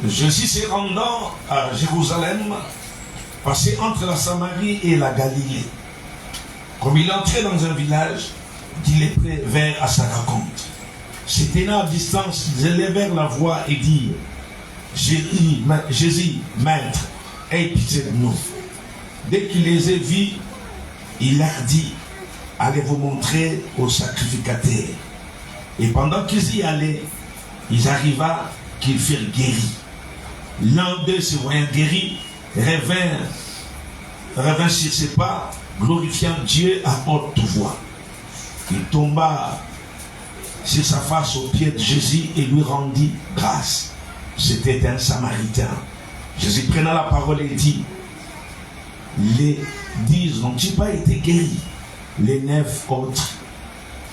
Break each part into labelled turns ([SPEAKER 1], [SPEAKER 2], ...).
[SPEAKER 1] Jésus se rendant à Jérusalem, passé entre la Samarie et la Galilée. Comme il entrait dans un village, des lépreux vinrent à sa rencontre. Se tenant à distance, ils élevèrent la voix et dirent: Jésus, maître, aie pitié de nous. Dès qu'il les eut vus, il leur dit: allez vous montrer au sacrificateur. Et pendant qu'ils y allaient, il arriva qu'ils furent guéris. L'un d'eux, se voyant guéri, revint sur ses pas, glorifiant Dieu à haute voix. Il tomba sur sa face aux pieds de Jésus et lui rendit grâce. C'était un Samaritain. Jésus prenant la parole et dit: les 10 n'ont-ils pas été guéris? Les 9 autres,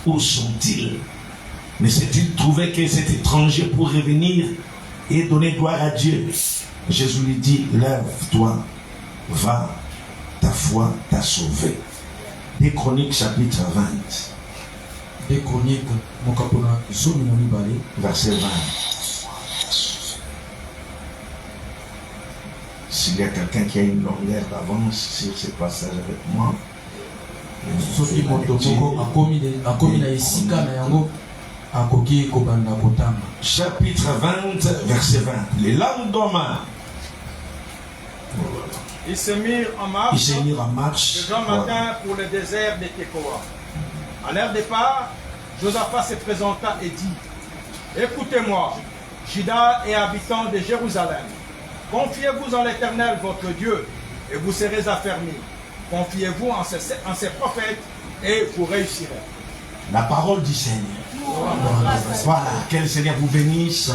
[SPEAKER 1] où sont-ils? Ne s'est-il trouvé que cet étranger pour revenir et donner gloire à Dieu? Jésus lui dit: lève-toi, va, ta foi t'a sauvé. Des Chroniques chapitre 20.
[SPEAKER 2] Des Chroniques,
[SPEAKER 1] verset 20. S'il y a quelqu'un qui a une longueur d'avance sur ce passage avec moi, chapitre 20, verset 20. Les lendemain,
[SPEAKER 3] ils se mirent en marche, le grand matin pour le désert de Tekoa. À leur départ, Josaphat se présenta et dit: écoutez-moi, Juda et habitants de Jérusalem, confiez-vous en l'Éternel votre Dieu et vous serez affermis. Confiez-vous en ses prophètes et vous réussirez.
[SPEAKER 1] La parole du Seigneur. Voilà, que le Seigneur vous bénisse.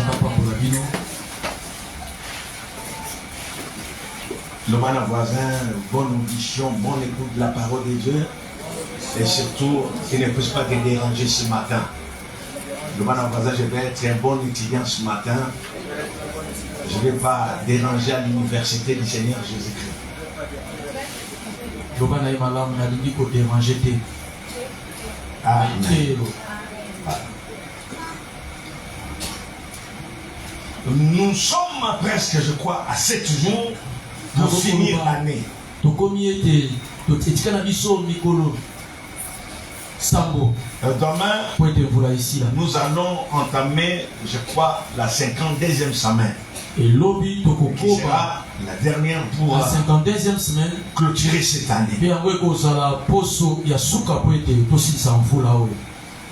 [SPEAKER 1] Le bon voisin, bonne audition, bonne écoute de la parole de Dieu. Et surtout, qu'il ne puisse pas te déranger ce matin. Le bon voisin, je vais être un bon étudiant ce matin. Je ne vais pas déranger à l'université du Seigneur Jésus-Christ. Amen. Nous sommes presque, je crois, à 7 jours pour finir l'année. Demain, nous allons entamer, je crois, la 52e semaine. Qui sera la dernière pour
[SPEAKER 2] la 52e semaine
[SPEAKER 1] clôturer cette année.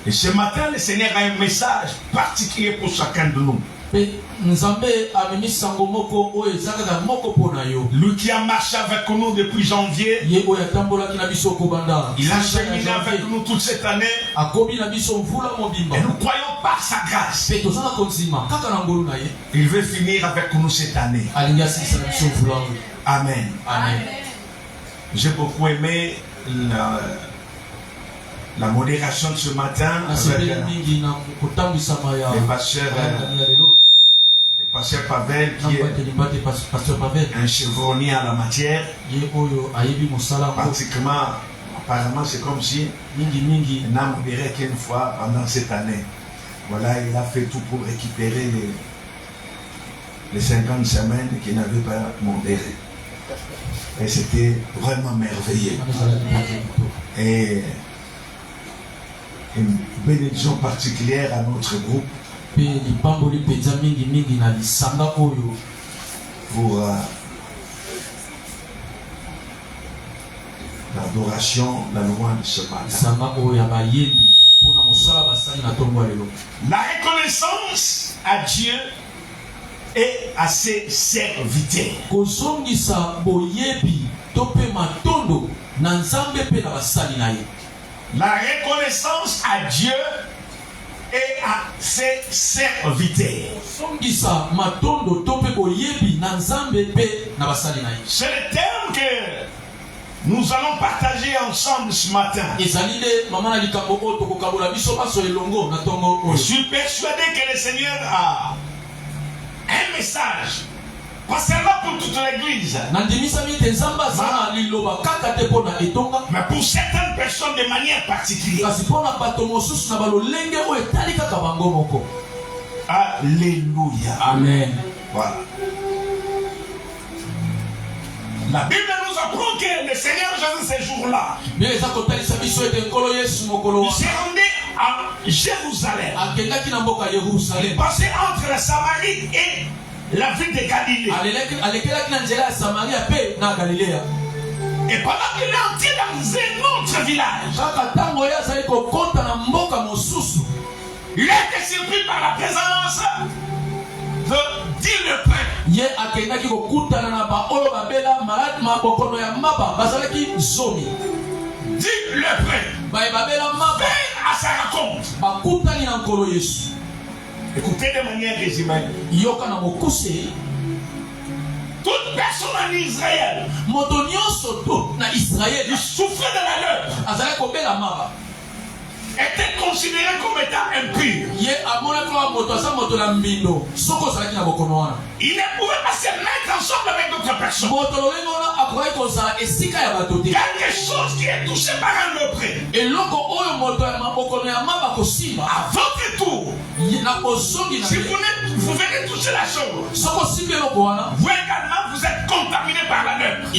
[SPEAKER 1] Et ce matin, le Seigneur a un message particulier pour chacun de nous. Lui qui a marché avec nous depuis janvier, il a cheminé avec nous toute cette année, et nous croyons par sa grâce il veut finir avec nous cette année. Amen.
[SPEAKER 2] Amen.
[SPEAKER 1] J'ai beaucoup aimé la modération de ce matin avec le pasteur Pavel, qui est un chevronnier à la matière. Pratiquement, apparemment, c'est comme si il n'a modéré qu'une fois pendant cette année. Voilà, il a fait tout pour récupérer les 50 semaines qu'il n'avait pas modéré. Et c'était vraiment merveilleux. Et une bénédiction particulière à notre groupe pour l'adoration, la louange de ce matin. La reconnaissance à Dieu et à ses serviteurs. La reconnaissance à Dieu et à ses serviteurs. C'est le terme que nous allons partager ensemble ce matin. Je suis persuadé que le Seigneur a un message. Pas seulement pour toute l'église, mais pour certaines personnes de manière particulière. Alléluia.
[SPEAKER 2] Amen.
[SPEAKER 1] Voilà. La Bible nous apprend que le Seigneur Jésus, ces jours-là, il s'est rendu à Jérusalem. Il passait entre la Samarie et la ville de Galilée. Et pendant qu'il est entré dans un autre village, il a été surpris par la présence de 10 lépreux. 10 lépreux. À sa rencontre. Écoutez de manière résumée. Toute personne en Israël, il souffrait de la lèpre, était considéré comme étant impur. Il ne pouvait pas se mettre ensemble avec d'autres personnes. Quelque chose qui est touché par un lépreux. À votre tour, si vous venez toucher la chose, vous également vous êtes contaminé par la lèpre. Vous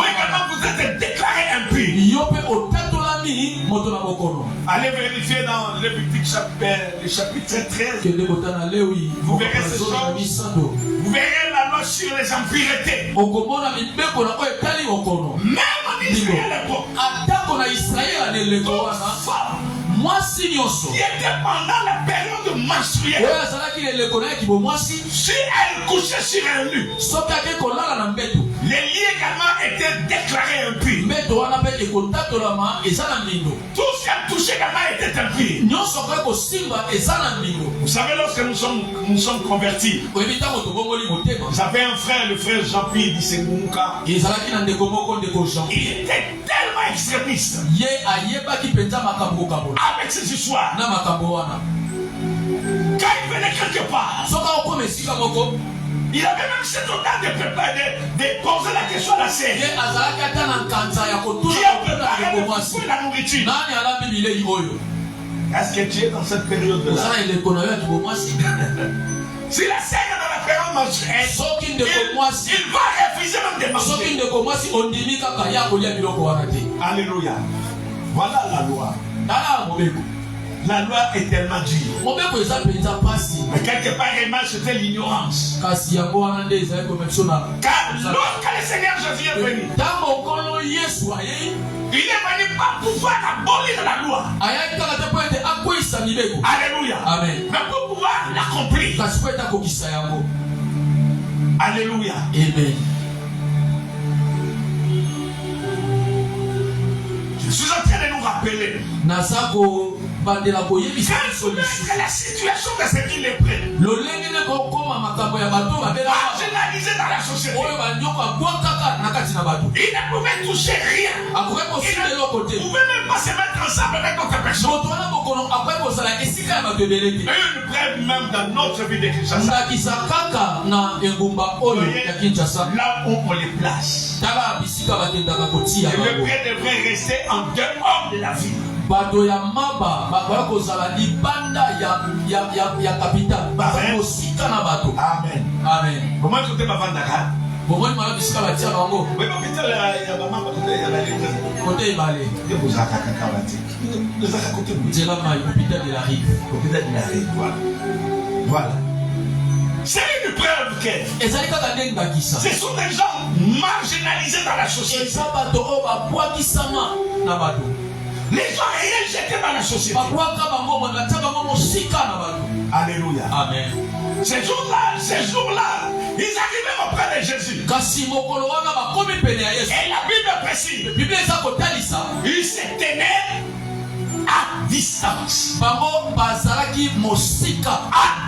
[SPEAKER 1] également vous êtes déclaré impur. Allez vérifier dans Lévitique le chapitre 13. Vous verrez ce choses. Vous verrez la loi sur les impuretés. Même en Israël à l'époque, qui était pendant la période menstruelle, si elle couchait sur un lit, les lits également étaient déclarés impurs. Tout ce qui a touché également était impur. Vous savez, lorsque nous sommes convertis, j'avais un frère, le frère Jean-Pierre Dissengunka. Il était tellement extrémiste avec ces histoires. Quand il venait quelque part, il avait même cette audace de poser la question à la sœur. Qui a préparé la nourriture? Est-ce que tu es dans cette période-là? Si la sœur est dans la période mensuelle, il va refuser même de manger. Alléluia. Voilà la loi. La loi est tellement dure. Mais quelque part, c'était l'ignorance. Car lorsque le Seigneur Jésus est venu, il est venu pas pouvoir abolir la loi. Alléluia. Amen. Mais pour pouvoir l'accomplir. Alléluia. Amen. Je suis en train de nous rappeler. Que la situation de ce qu'il est prêt. Marginalisé dans la société. Il ne pouvait toucher rien. Il ne pouvait même pas se mettre ensemble avec d'autres personnes. Une preuve même dans notre vie de Kinshasa. Là où on les place. Et le prêtre devrait rester en dehors de la vie. Bato ya maba bakoya kozala libanda ya capital bakosika na bato. Amen. Amen. Comment tu te bavandaka? Bomoni mala bisika batia bango. Weba pitala ya mama côté ya la l'église. Côté balé. De bozaka kakabati. De zaka côté Mutela mai hôpital de la rive. Hôpital de la rive. Voilà. C'est une preuve que ce sont des gens marginalisés dans la société. Les gens rejetés dans la société. Alléluia. Amen. Ces jours-là, ils arrivaient auprès de Jésus. Et la Bible précise, ils se tenaient à distance. À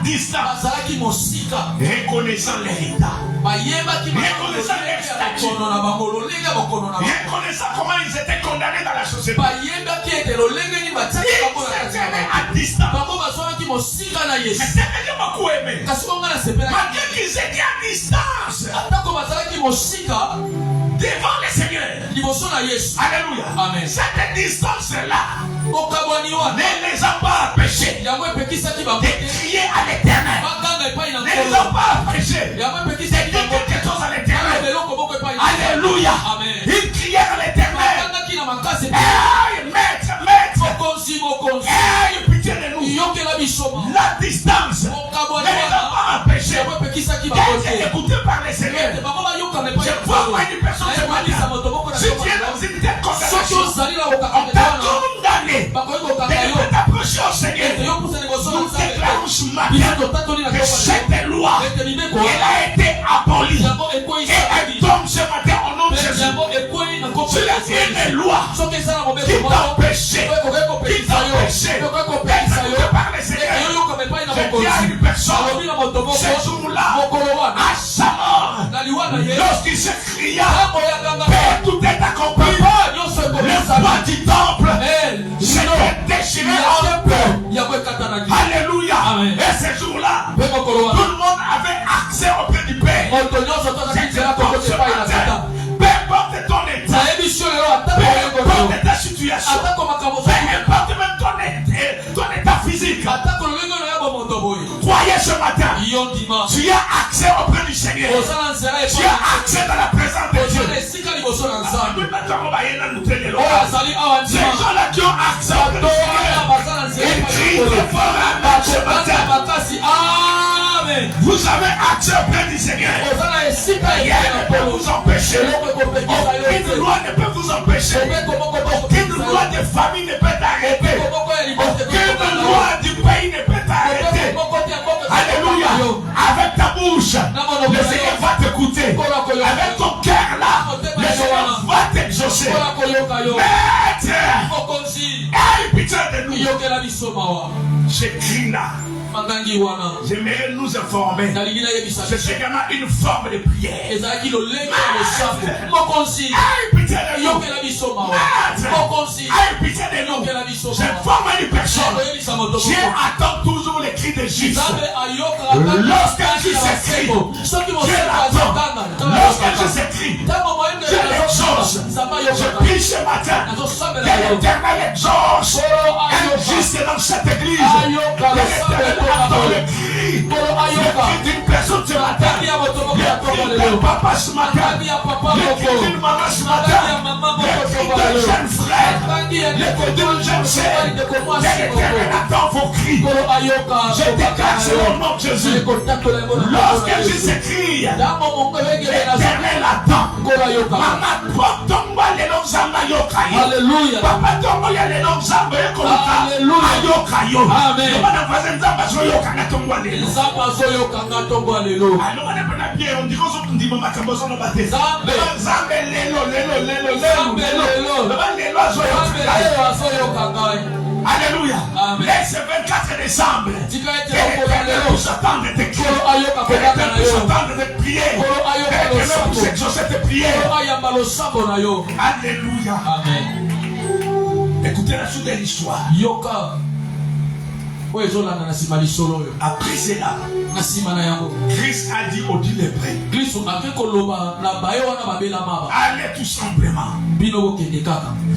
[SPEAKER 1] distance. Reconnaissant leur état. Reconnaissant leur statut. Reconnaissant comment ils étaient condamnés dans la société. Ils se tenaient à distance. Mais c'est que j'ai beaucoup aimé. Malgré qu'ils étaient à distance devant le Seigneur. Alléluia. Amen. Cette distance-là ne les a pas empêchés de crier à l'éternel. Ne les a pas empêchés de dire quelque chose à l'éternel. Alléluia. Ils crièrent à l'éternel. Hey, maître, maître. Hey, pitié de nous. La distance ne les a pas empêchés d'être écoutés par les Seigneurs. Je vois moi une personne ce matin. Si tu es dans une telle condamnation, on t'a condamné de t'approcher au Seigneur. Nous déclarons ce matin que cette loi, elle a été abolie. Et elle tombe ce matin au nom de Jésus. Tu as une loi qui t'empêchait d'être par les Seigneurs. Je dis à une personne, ce jour-là, à sa mort, lorsqu'il se cria, Père, tout est accompli. Le bois du temple s'était déchiré en peu. Alléluia. Et ce jour-là, tout le monde avait accès auprès du Père. Peu importe ton état, peu importe ta situation, peu importe même ton état physique, croyez ce matin, tu as accès auprès du Seigneur. Tu as accès dans la présence de Dieu. Ces gens-là qui ont accès auprès du Seigneur, ils crient très fort ce matin. Vous avez accès auprès du Seigneur. Rien ne peut vous empêcher. Aucune loi ne peut vous empêcher. Aucune loi de famille ne peut t'arrêter. Aucune loi du pays ne peut t'arrêter. Alléluia. Avec ta bouche, le Seigneur va t'écouter. Avec ton cœur là, le Seigneur va t'exaucer. Maître, aie pitié de nous. J'écris là. J'aimerais nous informer. C'est également une forme de prière. J'informe une personne. Dieu attend toujours les cris de Jésus. Lorsque Jésus s'écrit, Dieu l'attend. Lorsque Jésus s'écrit, Dieu l'exauce. Je prie ce matin que l'Éternel exauce un juste dans cette église. Attends le cri d'une personne ce matin, le cri d'un papa ce matin, le cri d'une maman ce matin, le cri d'un jeune frère, le cri d'une jeune sœur. L'Éternel attend vos cris. Je déclare sur le nom de Jésus. Lorsque Jésus s'écrie, l'Éternel attend. Maman, tomba les noms zamba yokayo. Papa tomba les noms zamba yokayo. Amen. Alléluia. Laisse 24 décembre. Que l'Éternel puisse attendre tes cris. Que l'Éternel puisse attendre tes prières. Que l'Éternel puisse exaucer tes prières. Alléluia. Amen. Écoutez la suite de l'histoire. Après cela, Christ a dit aux 10 lépreux, allez tout simplement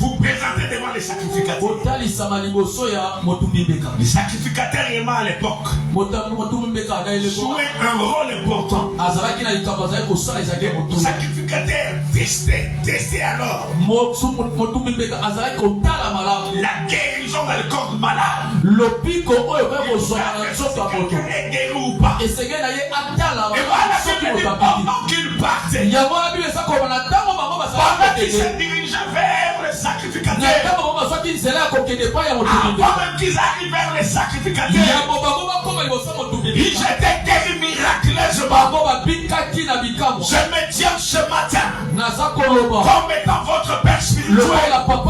[SPEAKER 1] vous présenter devant les sacrificateurs. Les sacrificateurs à l'époque jouaient un rôle important. Les sacrificateurs testaient alors la guérison dans le corps malade. Et voilà qu'il partait. Pendant qu'il se dirigeait vers les sacrificateurs, avant même qu'ils arrivent vers les sacrificateurs, ils étaient guéris miraculeusement. Je me tiens ce matin comme étant votre père spirituel avant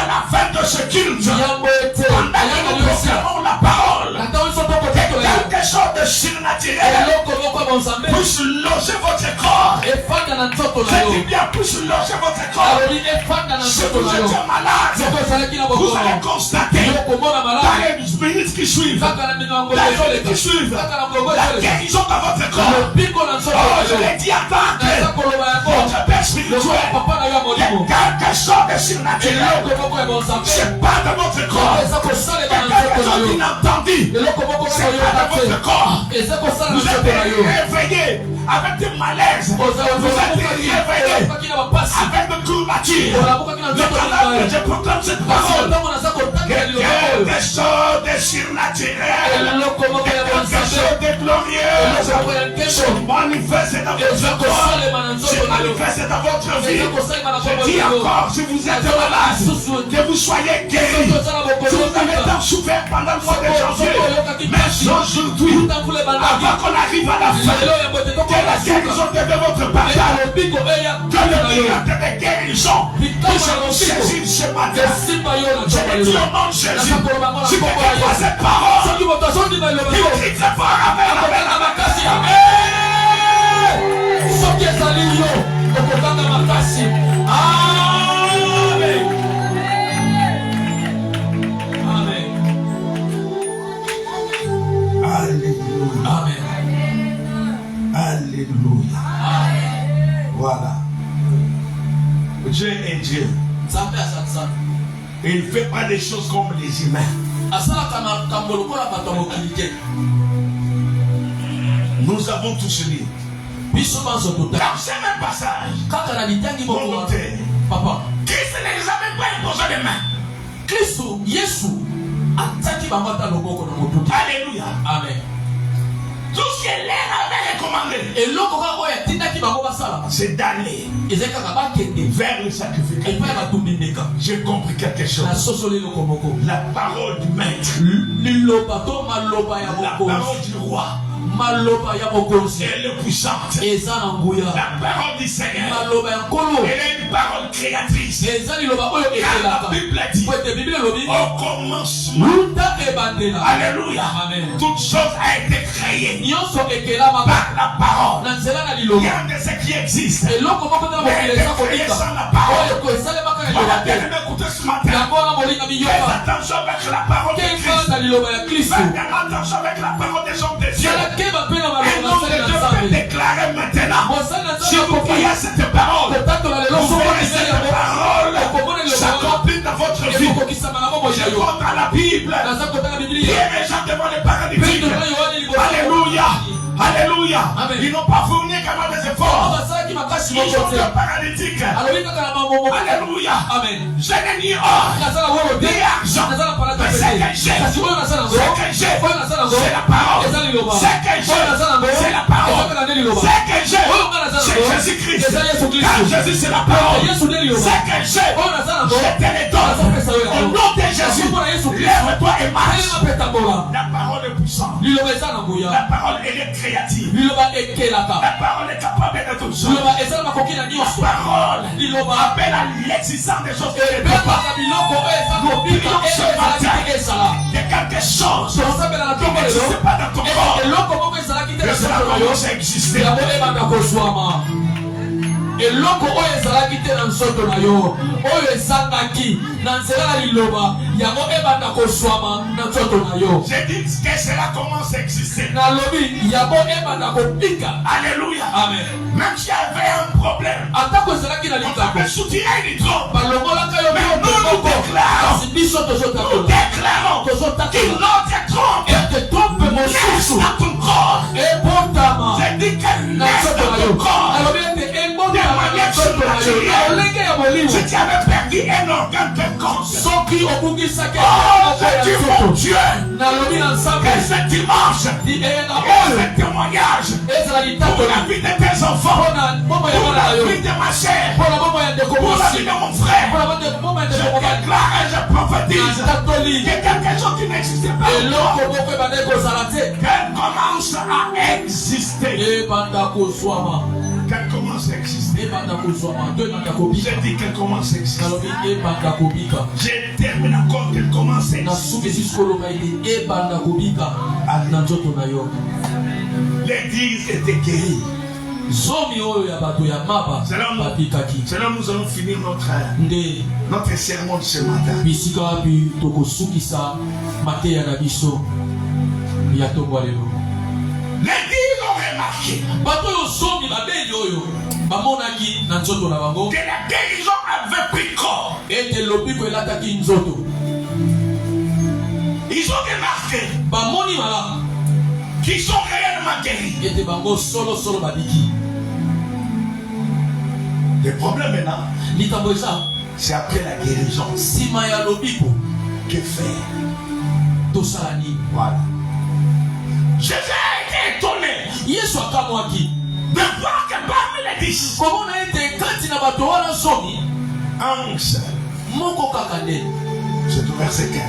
[SPEAKER 1] la fin de ce culte. Pendant que nous proclamons la parole, quelque chose de surnaturel puisse loger votre corps. Je dis bien, plus loger votre corps. Si vous êtes malade, vous allez constater dans les minutes qui suivent, dans les minutes qui suivent, la guérison dans votre corps. Oh, je l'ai dit avant que votre père spirituel, il y a quelque chose de surnaturel. C'est pas dans votre corps. Il y a quelque chose d'inattendu. C'est pas dans votre corps. Vous êtes réveillé avec des malaises. Vous êtes réveillé avec des courbatures. Le talent que je proclame cette parole. Quelque chose de surnaturel. Quelque chose de glorieux. Se manifeste dans votre corps. Se manifeste dans votre vie. Je dis encore, si vous êtes malade, que vous soyez guéris. Si vous avez tant souffert pendant le mois de janvier, mais aujourd'hui, avant qu'on arrive à la fin, que la guérison devienne votre partage. Que le miracle de guérison puisse nous saisir ce matin. Je le dis au nom de Jésus. Si quelqu'un voit cette parole, il crie très fort, amen, amen, amen. Alléluia. Voilà. Dieu est Dieu. Et il ne fait pas des choses comme les humains. Nous avons tous lu. Dans ce même passage, mon auteur, Christ ne les avait pas imposé les mains. Alléluia. Amen. Tout ce que l'air avait recommandé, c'est d'aller vers le sacrificateur. J'ai compris quelque chose. La parole du maître, la parole du roi, elle est puissante. La parole du Seigneur, elle est une parole créatrice. La Bible dit au commencement, alléluia, toute chose a été créée par la parole. Rien de ce qui existe n'est créé sans la parole. Voilà, bien écoutez ce matin. Faites attention avec la parole de Christ. Faites attention avec la parole des hommes de Dieu. Et non, je peux déclarer maintenant, si vous voyez cette parole, vous verrez cette parole s'accomplir dans votre vie. Je compte à la Bible. Pierre et Jean devant les paralytiques. Alléluia. Alléluia. Ils n'ont pas fourni quand même des efforts. Ils ont des paralytiques. Alléluia. Je n'ai ni or, ni argent. Mais ce que j'ai, c'est la parole. Ce que j'ai, c'est la parole. Ce que j'ai, c'est Jésus-Christ. Car Jésus, c'est la parole. Ce que j'ai, je te le donne. Au nom de Jésus, lève-toi et marche. La parole est puissante. La parole, elle est créative. La parole est capable de tout ça. La parole appelle à l'existence des choses que ne peuvent pas. Nous prions ce matin de quelque chose qui n'existe pas dans ton corps. Que cela commence à exister.
[SPEAKER 2] eloko oyo ezalaki te na nzoto na yo oyo ezangaki na nzela na liloba yango ebanda koswama na nzoto na yo.
[SPEAKER 1] J'ai dit que cela commence à exister.
[SPEAKER 2] Na lobi yango ebanda kopika.
[SPEAKER 1] Alléluia.
[SPEAKER 2] Amen.
[SPEAKER 1] Même s'il y avait un problème,
[SPEAKER 2] atako ezalaki na likambo
[SPEAKER 1] soutien ni trop.
[SPEAKER 2] balongolaka yo
[SPEAKER 1] nous déclarons qu'il n'autre trompe
[SPEAKER 2] et te trompe mosusu
[SPEAKER 1] à ton corps.
[SPEAKER 2] et portama.
[SPEAKER 1] J'ai dit qu'elle
[SPEAKER 2] na
[SPEAKER 1] laisse
[SPEAKER 2] nzoto na
[SPEAKER 1] ton
[SPEAKER 2] yo
[SPEAKER 1] corps.
[SPEAKER 2] alobi ete embonda na nzoto na yo na olenge ya molimo.
[SPEAKER 1] Si tu avais perdu un organe quelconque,
[SPEAKER 2] soki obungisaki
[SPEAKER 1] c'est mon Dieu.
[SPEAKER 2] nalobi na nzambe
[SPEAKER 1] Et ce dimanche,
[SPEAKER 2] eyenga
[SPEAKER 1] et
[SPEAKER 2] oyo
[SPEAKER 1] ce témoignage
[SPEAKER 2] ezala
[SPEAKER 1] pour
[SPEAKER 2] litako
[SPEAKER 1] la vie de tes enfants,
[SPEAKER 2] mpona bombo ya
[SPEAKER 1] pour
[SPEAKER 2] mwana na
[SPEAKER 1] la
[SPEAKER 2] yo
[SPEAKER 1] vie de ma chair,
[SPEAKER 2] mpona bombo ya ndeko
[SPEAKER 1] pour la
[SPEAKER 2] mosi
[SPEAKER 1] vie de mon frère.
[SPEAKER 2] mpona bombo ya
[SPEAKER 1] Je
[SPEAKER 2] ndeko mobali
[SPEAKER 1] déclare et je prophétise
[SPEAKER 2] natatoli
[SPEAKER 1] que quelque chose qui n'existait pas
[SPEAKER 2] eloko moko ebandaki kozala te
[SPEAKER 1] qu'elle commence à exister.
[SPEAKER 2] ebanda kozwama
[SPEAKER 1] Qu'elle commence à exister.
[SPEAKER 2] ebanda kozwama to ebanda kobika
[SPEAKER 1] J'ai dit qu'elle commence à exister.
[SPEAKER 2] nalobi ebanda kobika
[SPEAKER 1] Je termine encore qu'elle commence à exister.
[SPEAKER 2] nasuki esisi koloba ete ebanda kobika na nzoto na yo.
[SPEAKER 1] L'église était guérie.
[SPEAKER 2] zomi oyo ya bato ya maba bapikaki.
[SPEAKER 1] C'est là où nous allons finir notre sermon de ce matin.
[SPEAKER 2] Bisika wapi tokosukisa mateya na biso ya tongwa lelo.
[SPEAKER 1] Les dix ont remarqué
[SPEAKER 2] bato yo zomi babeli oyo bamonaki na nzoto na bango
[SPEAKER 1] que la guérison avait pris corps.
[SPEAKER 2] ete lobiko elataki nzoto.
[SPEAKER 1] Ils ont remarqué
[SPEAKER 2] bamoni malamu
[SPEAKER 1] qu'ils sont réellement guéris.
[SPEAKER 2] ete bango solo babiki.
[SPEAKER 1] Le problème maintenant,
[SPEAKER 2] likambo eza
[SPEAKER 1] c'est après la guérison.
[SPEAKER 2] nsima ya lobiko
[SPEAKER 1] Que faire?
[SPEAKER 2] tosala nini?
[SPEAKER 1] Voilà. Jésus a été étonné
[SPEAKER 2] yesu akamwaki
[SPEAKER 1] de voir que parmi les 10,
[SPEAKER 2] komona ete kati na bato wana zomi
[SPEAKER 1] un seul,
[SPEAKER 2] moko kaka nde
[SPEAKER 1] c'est au verset 15,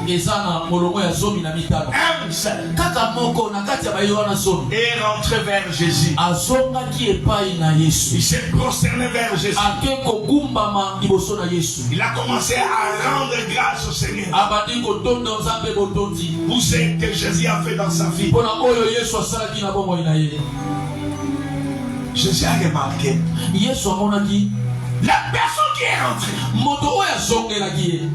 [SPEAKER 2] eza na molongo ya zomi na mitano.
[SPEAKER 1] un seul
[SPEAKER 2] kaka moko na kati ya baye wana zomi
[SPEAKER 1] est rentré vers Jésus.
[SPEAKER 2] azongaki epai na
[SPEAKER 1] Il
[SPEAKER 2] yesu
[SPEAKER 1] s'est prosterné vers Jésus.
[SPEAKER 2] ake kogumbama liboso na yesu
[SPEAKER 1] Il a commencé à rendre grâce au Seigneur
[SPEAKER 2] abandi kotonda nzambe botondi
[SPEAKER 1] pour ce que Jésus a fait dans sa vie.
[SPEAKER 2] mpona oyo yesu asalaki na bomoi na ye.
[SPEAKER 1] Jésus a remarqué
[SPEAKER 2] yesu amonaki
[SPEAKER 1] la personne qui est rentrée
[SPEAKER 2] moto oyo azongelaki ye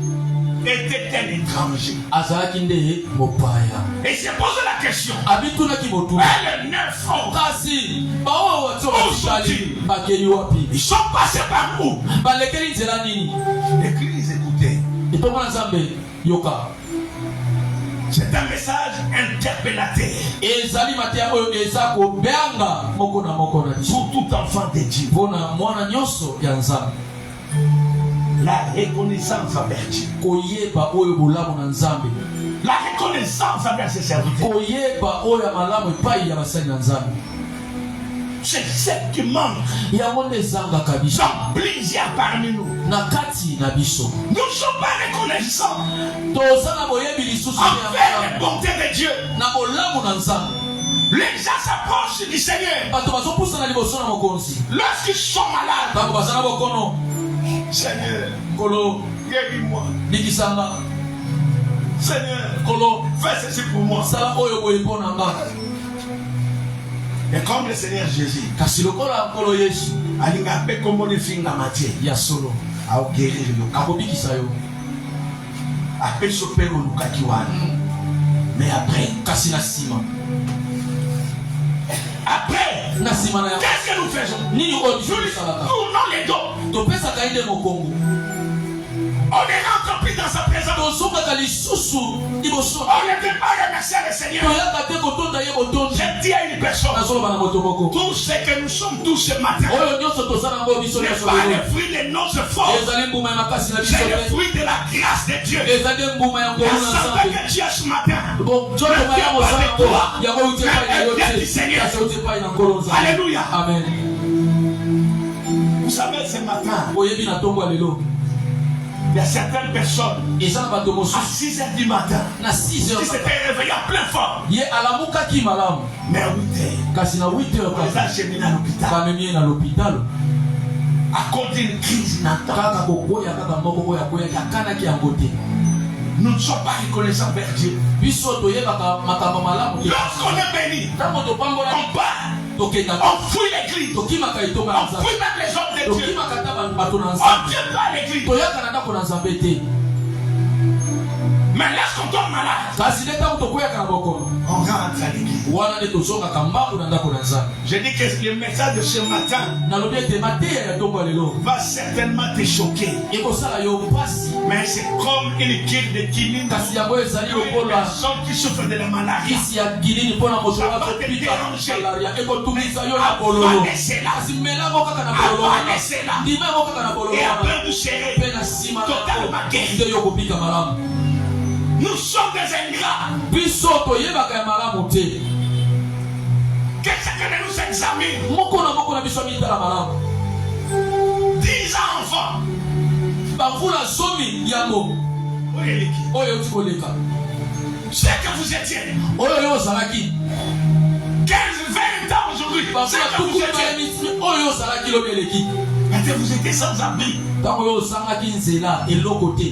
[SPEAKER 1] était un étranger.
[SPEAKER 2] azalaki nde mopaya.
[SPEAKER 1] Et il s'est posé la question.
[SPEAKER 2] abitunaki motu
[SPEAKER 1] Elle est 9 ans.
[SPEAKER 2] kasi baoyo bato basali bakeli wapi?
[SPEAKER 1] Ils sont passés par où?
[SPEAKER 2] balekeli nzela nini?
[SPEAKER 1] L'église, écoutez.
[SPEAKER 2] etongo na nzambe yoka.
[SPEAKER 1] C'est un message interpellateur
[SPEAKER 2] ezali mateya oyo eza kobenga moko na moko na biso
[SPEAKER 1] pour tout enfant de Dieu.
[SPEAKER 2] mpona mwana nyonso ya nzambe.
[SPEAKER 1] La reconnaissance envers Dieu.
[SPEAKER 2] koyeba oyo bolamu na nzambe.
[SPEAKER 1] La reconnaissance envers ses serviteurs.
[SPEAKER 2] koyeba oyo ya malamu epai ya basali na nzambe.
[SPEAKER 1] C'est ce qui manque
[SPEAKER 2] yango nde ezangaka biso
[SPEAKER 1] dans plusieurs parmi nous.
[SPEAKER 2] na kati na biso.
[SPEAKER 1] Nous ne sommes pas reconnaissants
[SPEAKER 2] toza na boyebi lisusu
[SPEAKER 1] envers les bontés de Dieu.
[SPEAKER 2] na bolamu na nzambe.
[SPEAKER 1] Les gens s'approchent du Seigneur
[SPEAKER 2] bato bazopusana liboso na mokonzi
[SPEAKER 1] lorsqu'ils sont malades.
[SPEAKER 2] ntango baza na bokono.
[SPEAKER 1] Seigneur,
[SPEAKER 2] kolo
[SPEAKER 1] guéris-moi.
[SPEAKER 2] likisanga.
[SPEAKER 1] Seigneur,
[SPEAKER 2] kolo
[SPEAKER 1] fais ceci pour moi.
[SPEAKER 2] sala oyo boye mpo na nga.
[SPEAKER 1] Et comme le Seigneur Jésus
[SPEAKER 2] kasi lokola nkolo yesu
[SPEAKER 1] alinga pe kombo ne finga matie
[SPEAKER 2] ya solo
[SPEAKER 1] a guérir yo
[SPEAKER 2] akobikisa yo.
[SPEAKER 1] ape sopero lukaki wana. Mais après,
[SPEAKER 2] kasi na nsima
[SPEAKER 1] après,
[SPEAKER 2] na nsima na yango
[SPEAKER 1] qu'est-ce que nous faisons?
[SPEAKER 2] nini oyo biso
[SPEAKER 1] Nous lui
[SPEAKER 2] tosalaka?
[SPEAKER 1] tournons les dos.
[SPEAKER 2] topesaka ye nde mokongo.
[SPEAKER 1] On ne rentre plus dans sa présence.
[SPEAKER 2] tozongaka lisusu liboso
[SPEAKER 1] On ne peut pas remercier le Seigneur.
[SPEAKER 2] toyaka te kotonda ye botondi.
[SPEAKER 1] Je dis à une personne,
[SPEAKER 2] nazoloba na moto moko
[SPEAKER 1] tout ce que nous sommes tous ce matin
[SPEAKER 2] oyo nyonso toza nango biso
[SPEAKER 1] n'est
[SPEAKER 2] nyonso
[SPEAKER 1] pas
[SPEAKER 2] lelo.
[SPEAKER 1] le fruit de notre force,
[SPEAKER 2] ezali mbuma ya makasi na biso
[SPEAKER 1] c'est le
[SPEAKER 2] te.
[SPEAKER 1] fruit de la grâce de Dieu.
[SPEAKER 2] ezali mbuma ya ngolu na
[SPEAKER 1] La santé
[SPEAKER 2] nzambe.
[SPEAKER 1] que Dieu a ce matin.
[SPEAKER 2] bon nzoto ma ya mosala yango yango euti epai na yo te kasi euti epai na nkolo nzambe.
[SPEAKER 1] Alléluia.
[SPEAKER 2] amen.
[SPEAKER 1] Vous savez, ce matin,
[SPEAKER 2] oyebi na ntongo ya lelo
[SPEAKER 1] il y a certaines personnes
[SPEAKER 2] eza na bato
[SPEAKER 1] à
[SPEAKER 2] mosusu
[SPEAKER 1] 6 h du matin
[SPEAKER 2] na 6
[SPEAKER 1] qui
[SPEAKER 2] heures
[SPEAKER 1] s'étaient réveillés en plein fort.
[SPEAKER 2] ye alamukaki malamu
[SPEAKER 1] Mais à 8 h,
[SPEAKER 2] kasi na 8 heures
[SPEAKER 1] on les a acheminés à l'hôpital
[SPEAKER 2] bamemi ye na l'hôpital
[SPEAKER 1] à cause d'une crise natale.
[SPEAKER 2] kaka kokwea kaka moko oyo akweyaki akanaki yango te.
[SPEAKER 1] Nous ne sommes pas reconnaissants vers Dieu.
[SPEAKER 2] biso toyebaka makambo malamu te.
[SPEAKER 1] Lorsqu'on est béni,
[SPEAKER 2] ntango topambola
[SPEAKER 1] on part,
[SPEAKER 2] tokendaka
[SPEAKER 1] on fouille l'église,
[SPEAKER 2] tokimaka etonga na
[SPEAKER 1] on
[SPEAKER 2] nzambe
[SPEAKER 1] fouille même les hommes de Dieu.
[SPEAKER 2] tokimaka ta bato na
[SPEAKER 1] On
[SPEAKER 2] nzambe
[SPEAKER 1] ne vient pas à l'église.
[SPEAKER 2] toyaka na ndako na nzambe te.
[SPEAKER 1] Mais lorsqu'on tombe malade,
[SPEAKER 2] kasi nde ntango tokweyaka na bokono
[SPEAKER 1] on rentre à l'église.
[SPEAKER 2] wana nde tozongaka mbangu na ndako na nzambe.
[SPEAKER 1] Je dis que le message de ce matin
[SPEAKER 2] nalobi ete mateya ya ntongo ya lelo
[SPEAKER 1] va certainement te choquer.
[SPEAKER 2] ekosala yo mpasi
[SPEAKER 1] Mais c'est comme une cure de kinini.
[SPEAKER 2] kasi yango ezali
[SPEAKER 1] Pour une
[SPEAKER 2] lokola
[SPEAKER 1] personne qui souffre de la maladie.
[SPEAKER 2] kisi ya kinini mpona moto azopika malaria ekotumisa yo na bololo kasi melango kaka na bololo wana ndima yango kaka na bololo
[SPEAKER 1] Et
[SPEAKER 2] wana
[SPEAKER 1] après vous serez.
[SPEAKER 2] mpe na nsima nde yo kopika malamu.
[SPEAKER 1] Nous sommes des ingrats.
[SPEAKER 2] biso toyebaka ya malamu te.
[SPEAKER 1] Que chacun de nous examine.
[SPEAKER 2] moko na biso amitala malamu.
[SPEAKER 1] 10 enfants.
[SPEAKER 2] bavula zomi yango oyo euti koleka
[SPEAKER 1] Ce que vous étiez.
[SPEAKER 2] oyo yo ozalaki
[SPEAKER 1] 15, 20 ans aujourd'hui. Ce
[SPEAKER 2] bavula
[SPEAKER 1] que vous étiez.
[SPEAKER 2] tukumi oyo ozalaki lobi eleki
[SPEAKER 1] Mais vous étiez sans abri.
[SPEAKER 2] ntango oyo osangaki nzela eloko te.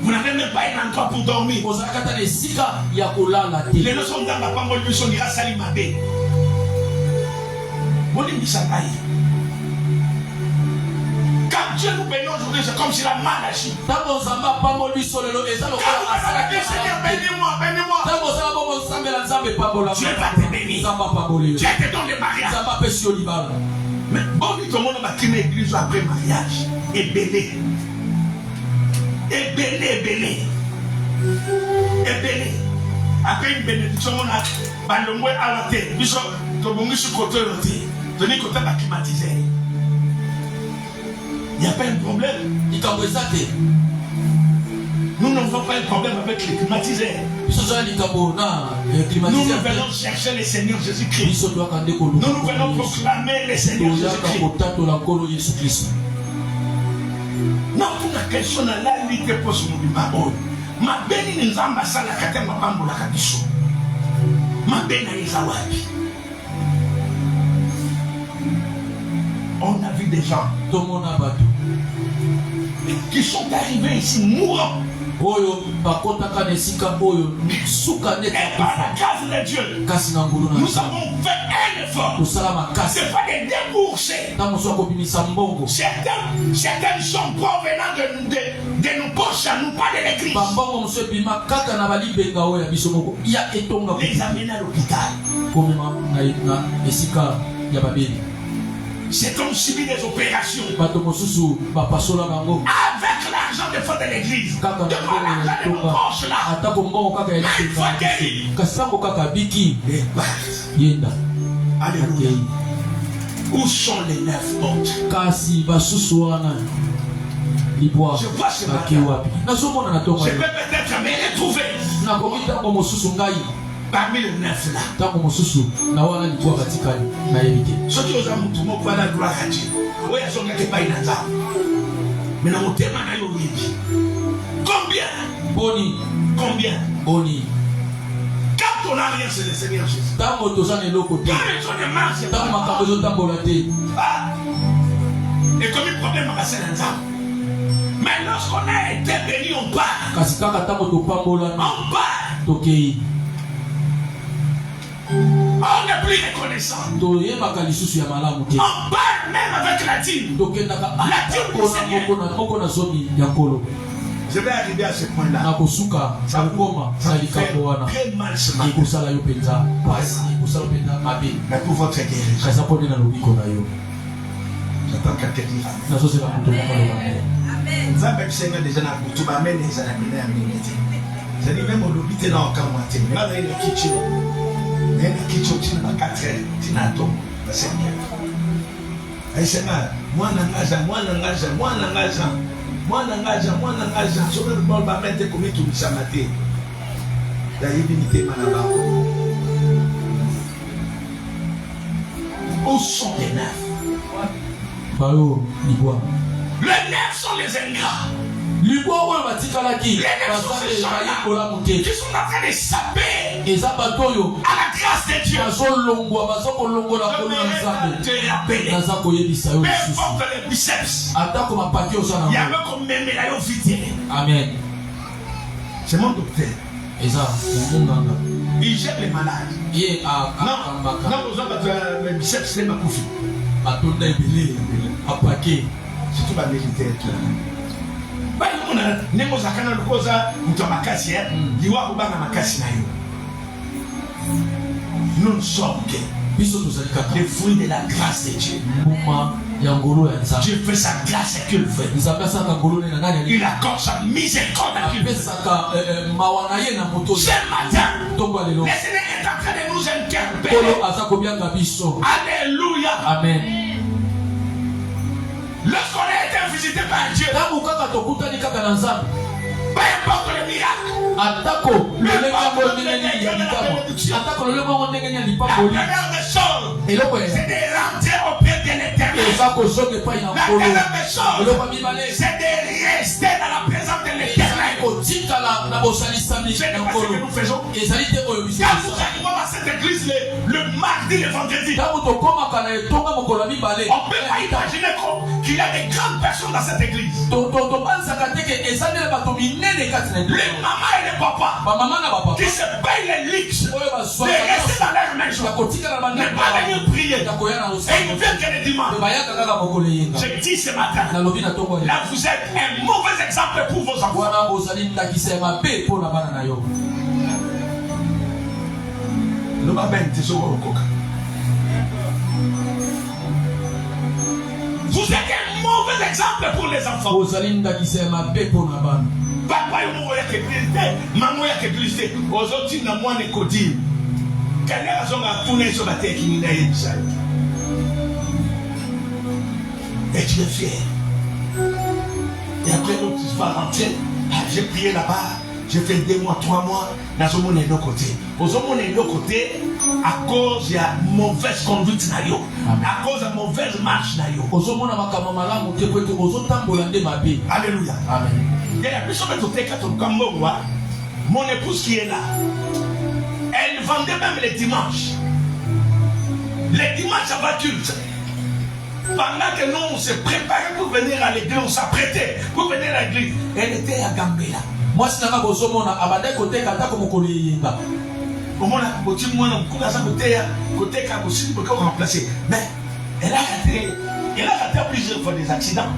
[SPEAKER 1] Vous n'avez même pas un endroit pour dormir.
[SPEAKER 2] ozalaka ta na esika ya kolala te.
[SPEAKER 1] Les leçons dans la parole lui sont grâce à l'imabé. Quand Dieu nous bénit aujourd'hui, c'est comme si la main agit. Quand vous dites Seigneur, bénis-moi, bénis-moi, Dieu va te bénir. Dieu te donne le mariage. Mais bon, tout le monde va quitter l'église après mariage. Et béni. Et béni, béni. Et béni. Après une bénédiction, on a bandongwe à la terre. Bishop, tu as sur côté de la terre. Tu as côté de climatisé. Il n'y a pas un problème. Nous n'avons pas un problème avec les climatiseurs. Nous venons chercher le Seigneur Jésus-Christ. Nous venons proclamer le Seigneur Jésus-Christ. Non, pour la question de la lutte pour ce mouvement. Ma béni nous ambassade la kate ma bambo la kabiso. Ma béni izawapi. On a vu des gens qui sont arrivés ici mourants. Et par la grâce de Dieu, nous avons fait un effort. Ce n'est pas des déboursés. Certaines sont provenant de nos poches à nous, pas de l'église. Les amener à l'hôpital. C'est comme subir des opérations avec l'argent des fonds de l'église. De l'argent de nos poches là. Il faut guérir. Alléluia. Où sont les 9 autres? Je vois ce matin. Je peux peut-être me retrouver parmi les 9 là. Ceux qui osent me la gloire à Dieu. Oui, ils sont pas inattendables. Mais dans mon thème, combien? Boni. Combien? Boni. Quand on n'a rien, c'est le Seigneur Jésus. Quand on est marche, c'est pas et comme il problème à passer dans mais lorsqu'on a été béni, on part. On part. On n'est plus reconnaissant. On parle même avec la dîme. La dîme du Seigneur. Je vais arriver à ce point-là. Ça fait très mal ce matin. Mais pour votre guérison, j'attends qu'à te dire amen. Nous avons le Seigneur déjà dans le tout amen. Je dis même au lobby, tu es dans le camp. Tu es dans le kitchen. Tu es dans le kitchen, tu es dans le 4 heures. Tu es dans le Seigneur. Et Seigneur, moi n'engage, moi n'engage, moi n'engage. Moi n'engage, moi n'engage. Je vais me mettre comme tout ça matin. La divinité manaba. Où sont les neufs? Les neufs sont les ingrats. Les neufs sont ces gens-là qui sont en train de saper à la grâce de Dieu. Je peu importe les biceps. Il y a même comme même la vite. Amen. C'est mon docteur. Il gère les malades. Non, les biceps, c'est ma couffe. Surtout la militaire. Nous sommes les fruits de la grâce de Dieu. Dieu fait sa grâce et qu'il fait. Il accorde sa miséricorde à qui il fait. Ce matin, le Seigneur est en train de nous interpeller. Alléluia. Amen. Lorsqu'on a été visité par Dieu, peu importe le miracle, la première des choses, c'est de rentrer auprès de l'Éternel. La première des choses, c'est de rester dans la présence de l'Éternel. ce que nous faisons. Quand vous arrivez à cette église le mardi, le vendredi, on ne peut pas imaginer qu'il y a des grandes personnes dans cette église. Les mamans et les papas qui se payent les luxes de rester dans leur maison, ne pas venir prier. Et ils ne viennent que le dimanche. Je dis ce matin, là vous êtes un mauvais exemple pour vos enfants. Vous êtes un mauvais exemple pour les enfants. Papa est mauvais église, maman est église. Aujourd'hui, na moi ne codine. Quelle est la raison à tourner sur la terre qui n'y a rien de ça? Et tu es fier. Et après, tu vas rentrer. J'ai prié là-bas. J'ai fait 2 mois, 3 mois. Dans ce monde, est de l'autre côté. Aux hommes, on est de l'autre côté à cause de la mauvaise conduite. À cause de la mauvaise marche. Alléluia. Amen. Mon épouse qui est là, elle vendait même les dimanches. Les dimanches à culte. Pendant que nous on se préparait pour venir à l'église, on s'apprêtait pour venir à l'église, elle était à Gambela. Moi, si je suis côté remplacer. Mais elle a raté plusieurs fois des accidents.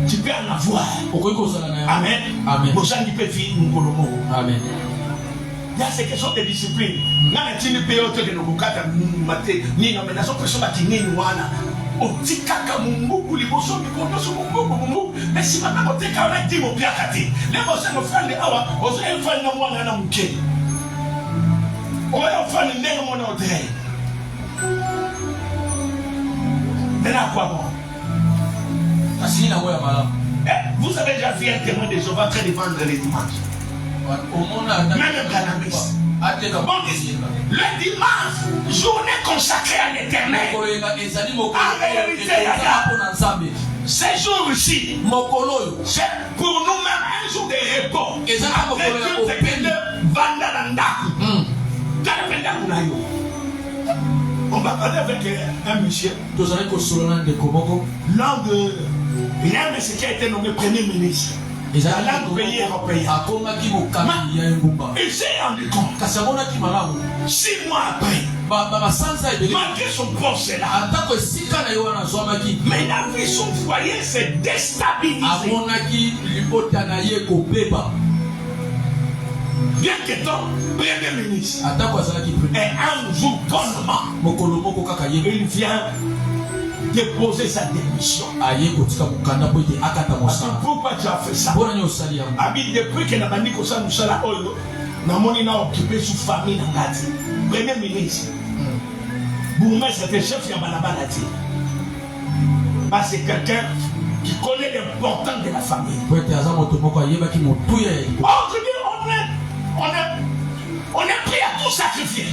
[SPEAKER 1] Tu peux en avoir. Amen. Amen. Amen. Il y a ces questions de discipline. Mais si maintenant on dit mon bien kati, les gens me font des awa, on se fait un mois dans mon quai. On va faire une nègre mon autre. Mais là quoi bon? Vous avez déjà vu un témoin de Jéhovah en train de vendre les dimanches. Même un cannabis. Le dimanche, journée consacrée à l'éternel. Ces jours ici, c'est pour nous-mêmes un jour de repos. On va parler avec un monsieur. Il y a un monsieur qui a été nommé premier ministre. Il s'est rendu compte. 6 mois après, malgré son poste là, mais il a vu son foyer se déstabiliser. Bien qu'étant premier ministre, et un jour bonnement, il vient déposer sa démission. Pourquoi tu as fait ça? Depuis que Nabandi Kosa Moussala Oyo, Namoni n'a occupé sous famille Nangati, premier ministre. Boumé c'était chef Yabanabanati. Parce que c'est quelqu'un qui connaît l'importance de la famille. On est prêt à tout sacrifier.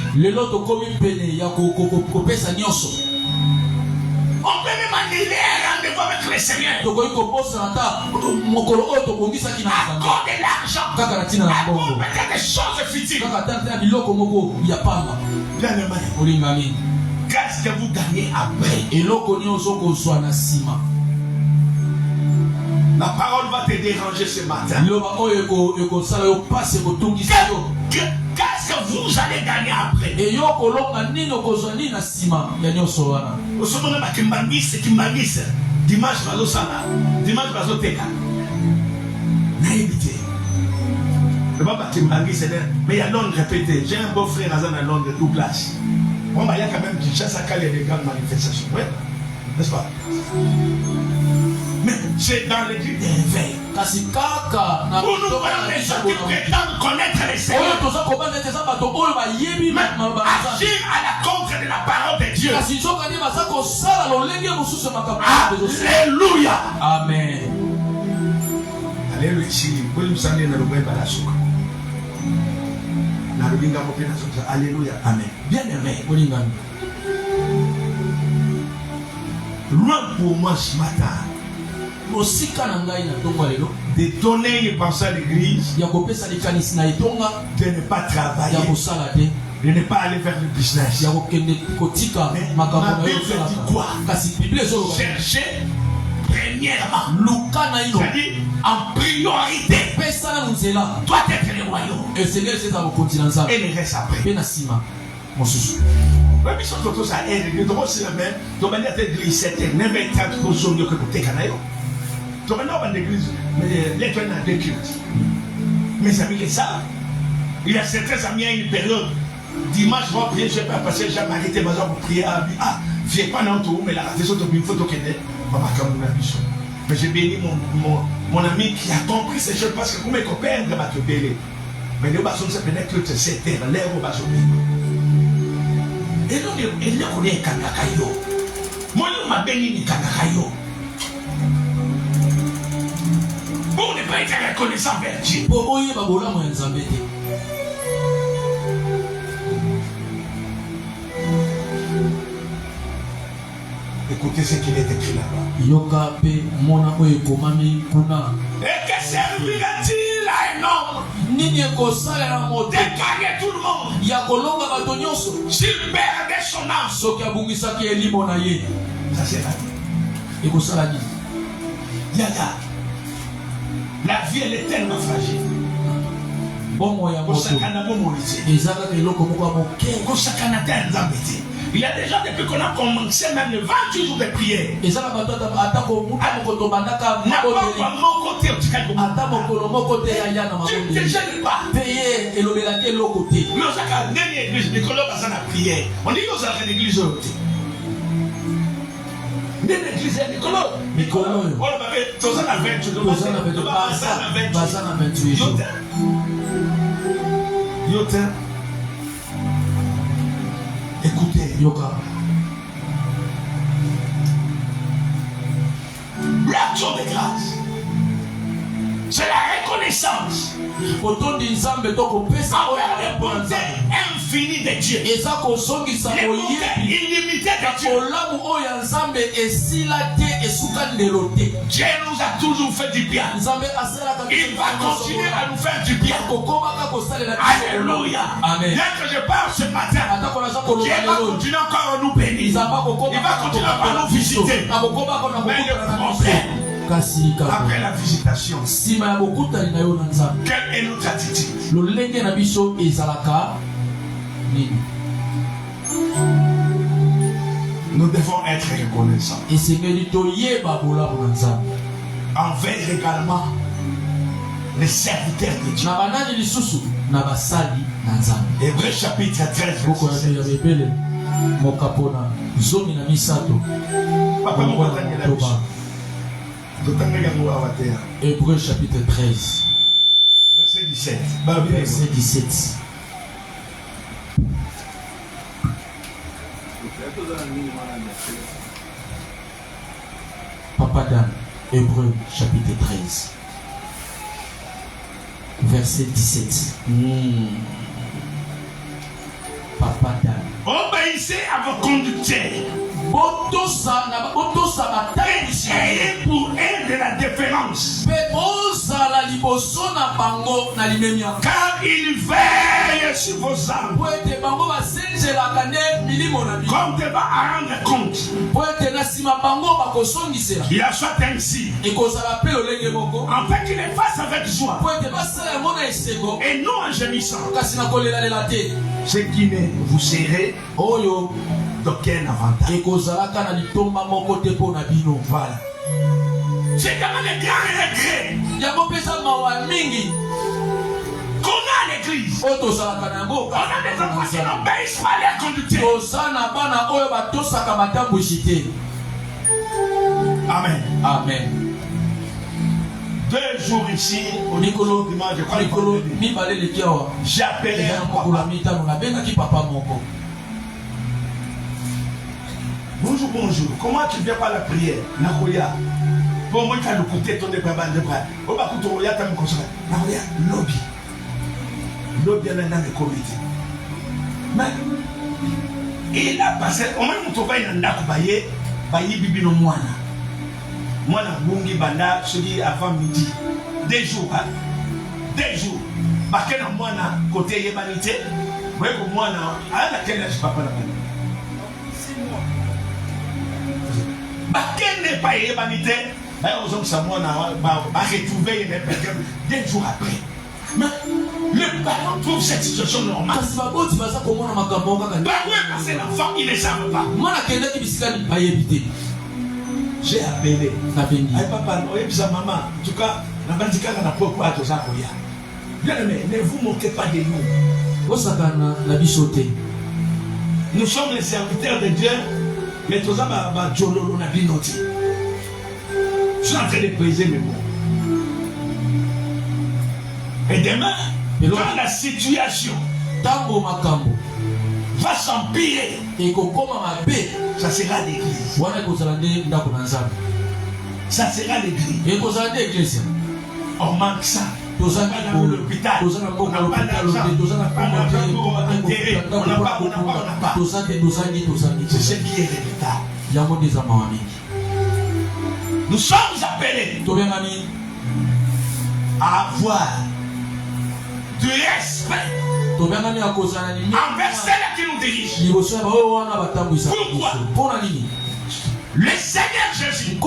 [SPEAKER 1] On peut même annuler un rendez-vous avec le Seigneur. À cause de l'argent. À cause peut-être des choses futiles. Bien aimé. Qu'est-ce que vous gagnez après? La parole va te déranger ce matin. Qu'est-ce que vous allez gagner après? Dimanche bazosala, dimanche bazoteka. Naïbité. Le papa Kimbangui c'est mais il y a Londres répété. J'ai un beau frère à Londres, Douglas. Bon, il y a quand même qui chasse à caler des grandes manifestations. Ouais, n'est-ce pas? Mais c'est dans l'église des réveils. Pour nous prendre les gens qui prétendent connaître les Seigneurs. Mais agir à la contre de la parole de Dieu. Alléluia. Amen. Alléluia. Alléluia. Amen. Bien aimé. Loin pour moi ce matin de donner une pensée à l'église, de ne pas travailler, de ne pas aller vers le business. Mais ma Bible dit quoi? Chercher premièrement, c'est-à-dire en priorité, doit être le royaume et le reste après. Oui, mais surtout tout ça, et donc c'est la même. Donc maintenant, l'église c'était 9h30 pour zoner que pour Tekanayo. Donc maintenant, on l'église, mais l'étoile n'a deux cultes. Mes amis, c'est ça. Il y a certains amis à une période. Dimanche, je vais prier, je ne vais pas passer, j'ai arrêté ma pour prier. Ah, je ne viens pas dans tout, mais la raison de une photo qu'elle est, maman, comme une ambition. Mais j'ai béni mon ami qui a compris ces choses parce que comme mes copains, il va te bénir. Mais le bason, c'est peut-être que c'est terre, l'air au bason. Et nous, il y a un Kanakayo. Moi, je m'ai béni Kanakayo. Pour ne pas être reconnaissant vers Dieu. Écoutez ce qu'il est écrit là-bas. Et que servira-t-il à un homme d'égarer tout le monde s'il perdait son âme? Ça c'est la vie. Yaya, la vie elle est tellement fragile. Il y a déjà depuis qu'on a commencé même le 28 jours de prière. Tu ne te gênes pas. On dit que c'est l'église. L'église est Nicolas. Écoutez, l'action de grâce, c'est la reconnaissance envers les bontés infinies de Dieu, les bontés illimitées de Dieu. Dieu nous a toujours fait du bien. Il va continuer à nous faire du bien. Alléluia. Amen. Bien que je parle ce matin, Dieu va continuer encore à nous bénir. Il va continuer à nous visiter. Mais le problème, après la visitation, quelle est notre attitude? Nous devons être reconnaissants envers également les serviteurs de Dieu. Hébreux chapitre 13.
[SPEAKER 2] Hébreux chapitre 13.
[SPEAKER 1] Verset 17.
[SPEAKER 2] Verset 17. Papa Dan, Hébreux chapitre 13. Verset 17. Papa Dan.
[SPEAKER 1] Obéissez à vos conducteurs. Ayez pour eux de la déférence. Car ils veillent sur vos âmes. Comme devant à rendre compte. Il a soit ainsi. Afin qu'il les fasse avec joie. Et non en gémissant. Ce qui ne vous serait d'aucun avantage. Voilà. C'est quand même un grand regret qu'on a à l'église. On a des enfants qui n'obéissent pas les conducteurs. Amen.
[SPEAKER 2] Amen.
[SPEAKER 1] 2 jours ici, au Nicolo, dimanche, je crois. J'ai appelé un papa. Bonjour, bonjour. Comment tu viens par la prière? Nakoya. Pour moi, tu as le côté ton de bras de bras. Au bas, tu as le lobby. l'autre bien dans le comité. Mais il a passé, au moins nous trouvons un ndaku baye bibi no mwana. Mwana bungi banda celui avant midi. 2 jours, hein? 2 jours. Baké na mwana côté yebanité. Vous voyez que mwana à laquelle âge papa la bande.
[SPEAKER 3] 6 mois.
[SPEAKER 1] Baké n'est pas yebanité. Bah aux hommes ça mwana va retrouver les personnes 2 jours après. Mais le parent trouve cette situation normale.
[SPEAKER 2] Bah oui,
[SPEAKER 1] parce que l'enfant, il ne savent pas. J'ai appelé. Aïe papa, maman. En tout cas, bien aimé, ne vous moquez pas de nous. Nous sommes les serviteurs de Dieu, mais tout ça, je suis en train de briser mes mots. Et demain, quand la situation va s'empirer, ça sera l'église. Ça sera l'église. On manque ça. On n'a pas l'hôpital. On n'a pas l'argent. On n'a pas. C'est ce qui est résultat. Nous sommes appelés à avoir du respect envers celles qui nous dirigent. Pourquoi? Le Seigneur Jésus,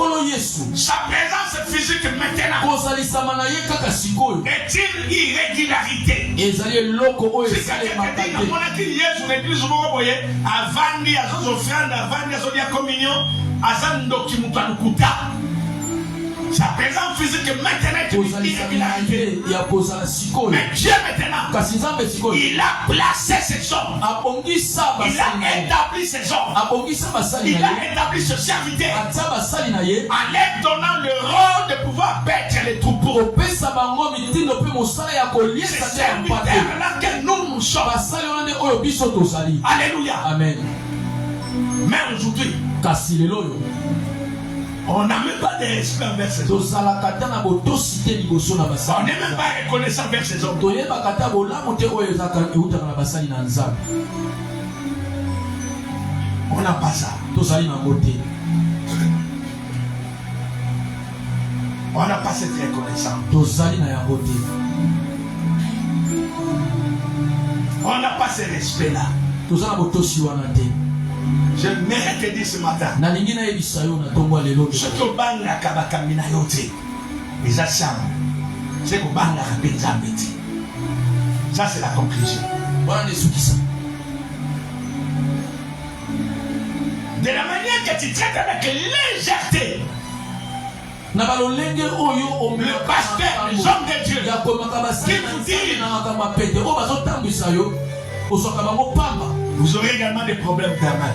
[SPEAKER 1] sa présence physique maintenant est une irrégularité. C'est quelqu'un qui dit dans l'église avandi à offrande, avandi à communion, azando kimukanukuta. Sa présence physique maintenant est une irrégularité. Mais Dieu maintenant, il a placé ses hommes. Il a établi ses hommes. Il a établi ce serviteur en leur donnant le rôle de pouvoir battre les troupeaux. C'est serviteur-là que nous sommes. Alléluia.
[SPEAKER 2] Amen.
[SPEAKER 1] Mais aujourd'hui, on n'a même pas de respect envers ces hommes. On n'est même pas reconnaissant envers ces hommes. On n'a pas ça. On n'a pas cette reconnaissance. On n'a pas ce respect-là. Je mérite de dire ce matin. Ce que banga kabakamina yote, les achats, c'est que banga kabenzameti. Ça c'est la conclusion. De la manière que tu traites avec légèreté, le pasteur, les hommes de Dieu, qui vous dit, vous aurez également des problèmes demain.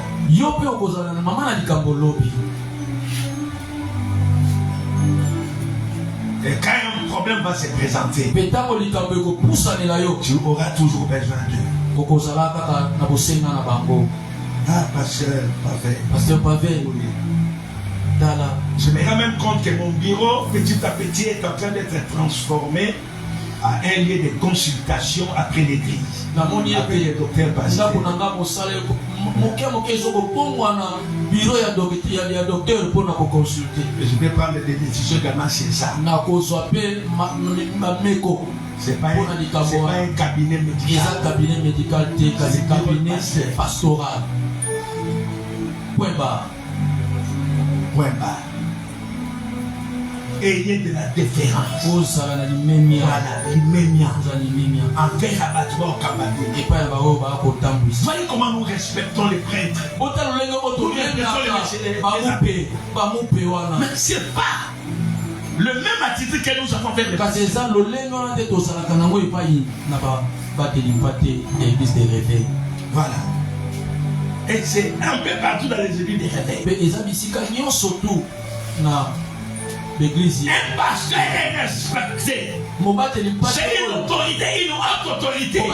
[SPEAKER 1] Et quand un problème va se présenter, tu auras toujours besoin d'eux. Ah, pasteur Pavé. Je me rends même compte que mon bureau, petit à petit, est en train d'être transformé à un lieu de consultation après l'église. Après les docteurs passés. Je vais prendre des décisions également sur ça. C'est pas un cabinet médical. C'est un cabinet pastoral. Point barre. Ayez de la déférence. Voilà, l'immédiat. Envers abattement voyez comment nous respectons les prêtres. Mais c'est pas le même attitude que nous avons fait les prêtres. Voilà. Et c'est un peu partout dans les églises des réveils. Un pasteur est respecté. C'est une autorité, une autre autorité. Une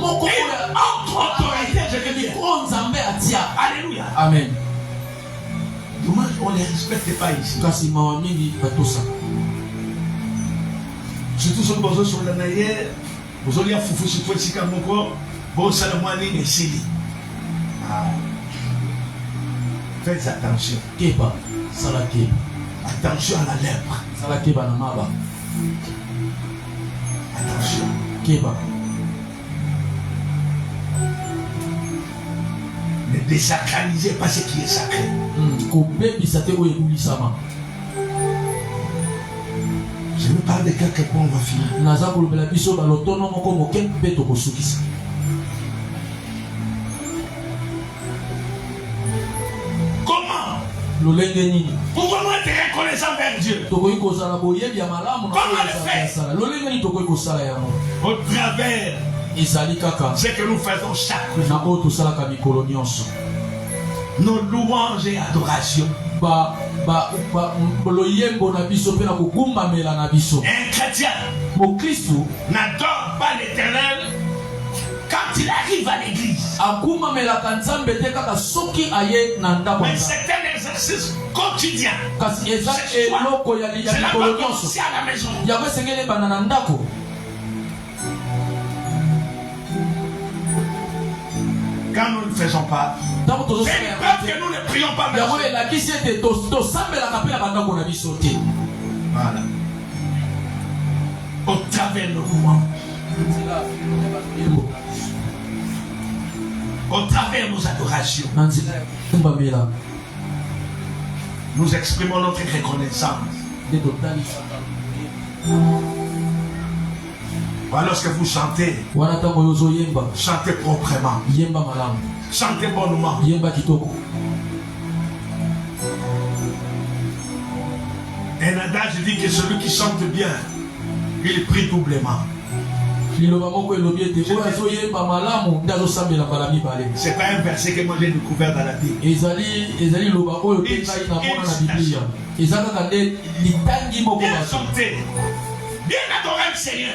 [SPEAKER 1] autre autorité, je veux dire. Alléluia.
[SPEAKER 2] Amen.
[SPEAKER 1] Dommage, on ne les respecte pas ici. Surtout ceux qui sont sur la naïe, Vous allez foufou sur toi, si comme encore, bon, ça le moyen n'est sili. Faites attention.
[SPEAKER 2] Keba, sala keba.
[SPEAKER 1] Attention à la lèpre.
[SPEAKER 2] Sala keba na maba.
[SPEAKER 1] Attention.
[SPEAKER 2] Keba.
[SPEAKER 1] Ne désacralisez pas ce qui est sacré. Je me parle de quelque point, on va finir. Comment? Pourquoi nous être reconnaissants vers Dieu? Comment le faire? Au travers ce que nous faisons chaque jour. Nos louanges et adorations. Un chrétien n'adore pas l'Éternel quand il arrive à l'église. Mais c'est un exercice quotidien. C'est la aussi à la maison. Quand nous ne le faisons pas, c'est une preuve que nous ne prions pas. Voilà. Au travers de nos louanges, au travers de nos adorations, nous exprimons notre reconnaissance. Lorsque vous chantez, chantez proprement, chantez bonnement. Un adage dit que celui qui chante bien, il prie doublement. C'est pas un verset que moi j'ai découvert dans la Bible. Bien chanter, bien adorer le Seigneur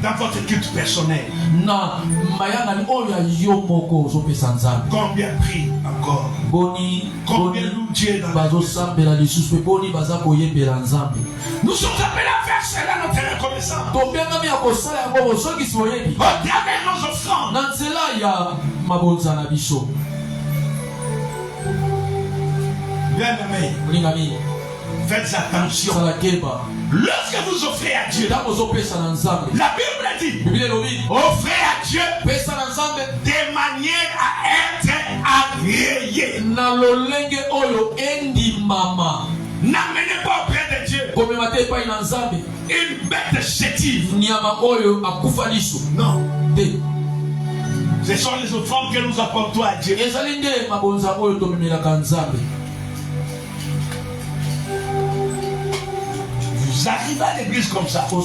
[SPEAKER 1] dans votre culte personnel. Combien prie encore? Combien loue Dieu dans la vie? Nous sommes appelés à faire cela, notre reconnaissance. Au travers nos offrandes. Bien aimé, faites attention. Lorsque vous offrez à Dieu, la Bible dit, offrez à Dieu de manière à être agréé. N'amenez pas auprès de Dieu une bête chétive. Non. Ce sont les offrandes que nous apportons à Dieu. Vous arrivez à l'église comme ça. Dans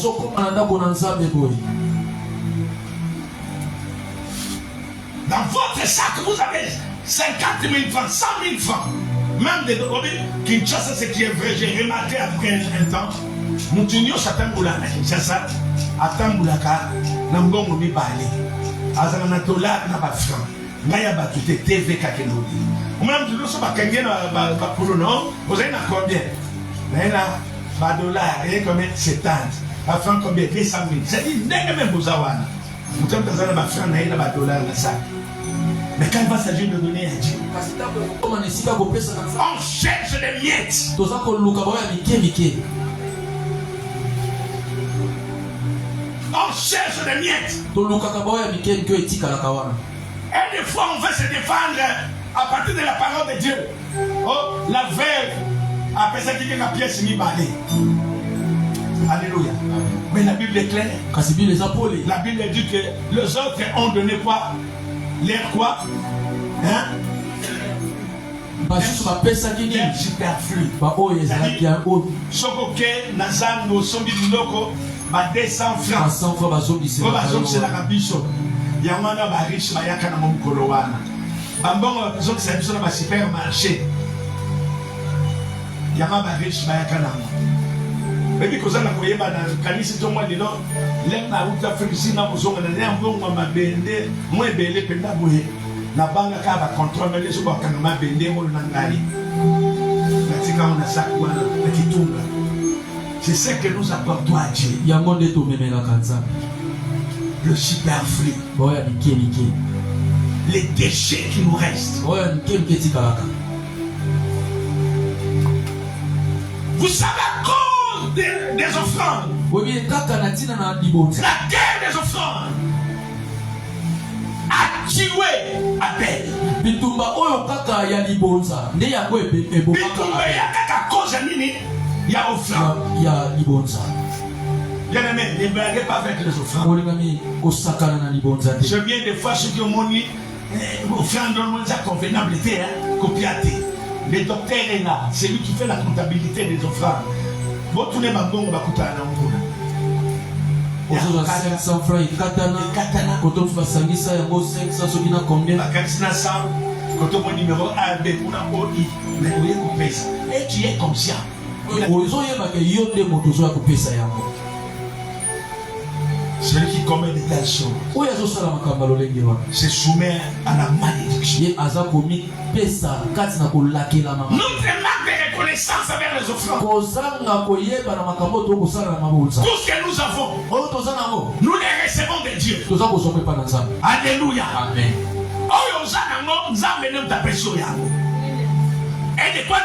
[SPEAKER 1] votre sac, vous avez 50 000 francs, 100 000 francs. Même des Kinshasa, ce qui est vrai, j'ai remarqué après un temps. Moutinho Satamboula, Kinshasa, Atamboulaka, Nambongo Nibali, Azanatola, Nabafran, Nayaba, tout est TV Kakenodi. Même de nous, ça va gagner pour le nom, vous avez combien? Bah dollars, rien comme 70. Afin combien? 200 000. C'est-à-dire, n'est même vous avoir. Vous avez besoin de ma franc, n'a pas dollars dans sac. Mais quand il va s'agir de donner à Dieu, on cherche des miettes. On cherche des miettes. Et des fois, on veut se défendre à partir de la parole de Dieu. Oh, la veuve. Après ça, il y a une pièce qui balée. Alléluia. Mais la Bible est claire. La Bible dit que les autres ont donné quoi? L'air quoi? Hein? L'air superflu. Sokoke, Nazan, Sombi Loko, 200 francs. 100 francs, c'est la rabicho. Yamana Barish, Bayaka, Namokolowana. Bambon, c'est un supermarché. Yamaba riche Bayakanamo. Et puis, quand on a voyé dans le calice, tout le monde dit non, l'aime à outra félicina, vous avez un bon moment bende, moi belé, pendaboué. La banque a contrôle, mais les autres, quand on m'a bendé, on l'a gagné. La tika, on a ça, on a qui tombe. C'est ce que nous apportons à Dieu. Le superflu. Les déchets qui nous restent. Vous savez à cause des offrandes. La guerre des offrandes a tué Abel. Bitumba ya kaka cause nini ya offrande. Ya libonza. Bien aimé, ne blaguez pas avec les offrandes. Je viens des fois ceux qui ont moni offrande non convenable copiaté. Le docteur est là, c'est lui qui fait la comptabilité des offrandes. Bon, tous les mambons va coûter un amour.
[SPEAKER 2] 500 francs et katana. Quand on va s'angisa, il y a 500 ce qui n'a combien?
[SPEAKER 1] Quand on numéro A, B, pour la OI, mais vous avez coupé ça. Et tu es conscient. Celui qui commet de telles choses se soumet à la malédiction. Notre marque de reconnaissance avec les offrandes. Tout ce que nous avons, nous les recevons de Dieu. Alléluia. Amen. Et de quoi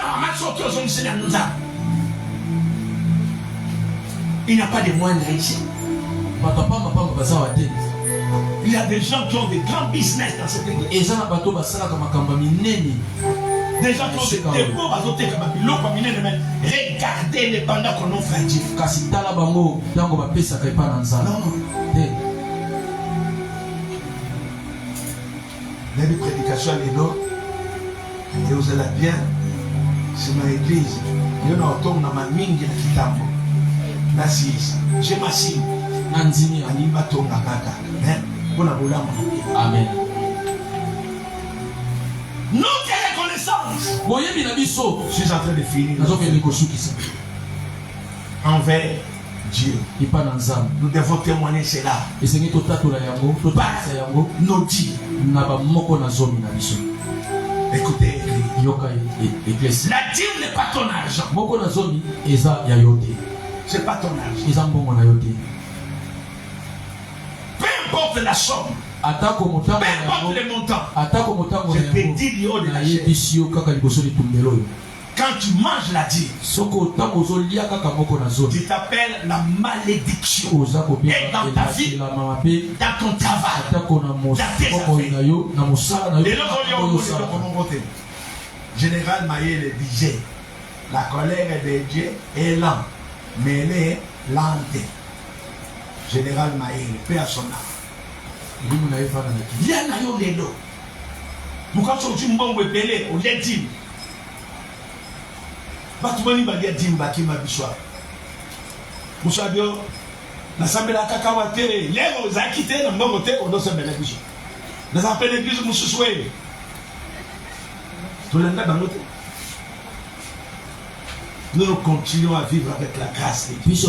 [SPEAKER 1] il n'y a pas de moindre ici. Il y a des gens qui ont des grands business dans cette église. Des gens qui ont des dépôts. Regardez les pendant qu'on offre à Dieu. Non. Les prédications à l'éno, et vous allez bien, c'est ma église. Il y a un automne dans ma mine de Kitambo. J'ai ma signe. Amen. Notre reconnaissance. Je suis en train de finir. Envers Dieu. Nous devons témoigner cela. Par nos dires. Écoutez, la dîme n'est pas ton argent. C'est pas ton argent. Peu importe la somme. Peu importe le montant. Je te dis du haut de la chair. Quand tu manges la dîme, tu t'appelles la malédiction. Et dans ta vie, dans ton travail, dans tes affaires. Général Maïe le disait, la colère de Dieu est lente, mais elle est lente. Général Maïe, paix à son âme. Il y a un ayo lelo. Nous quand on dit mbongo belé, on l'a dit. Batumani bagia dimba kima biswa. Musabio na sambela kakawate lelo zakite na mbongo te on doit sambela biswa. Na sambela biswa mususwe. Tolenda bangote. Nous continuons à vivre avec la grâce de Dieu.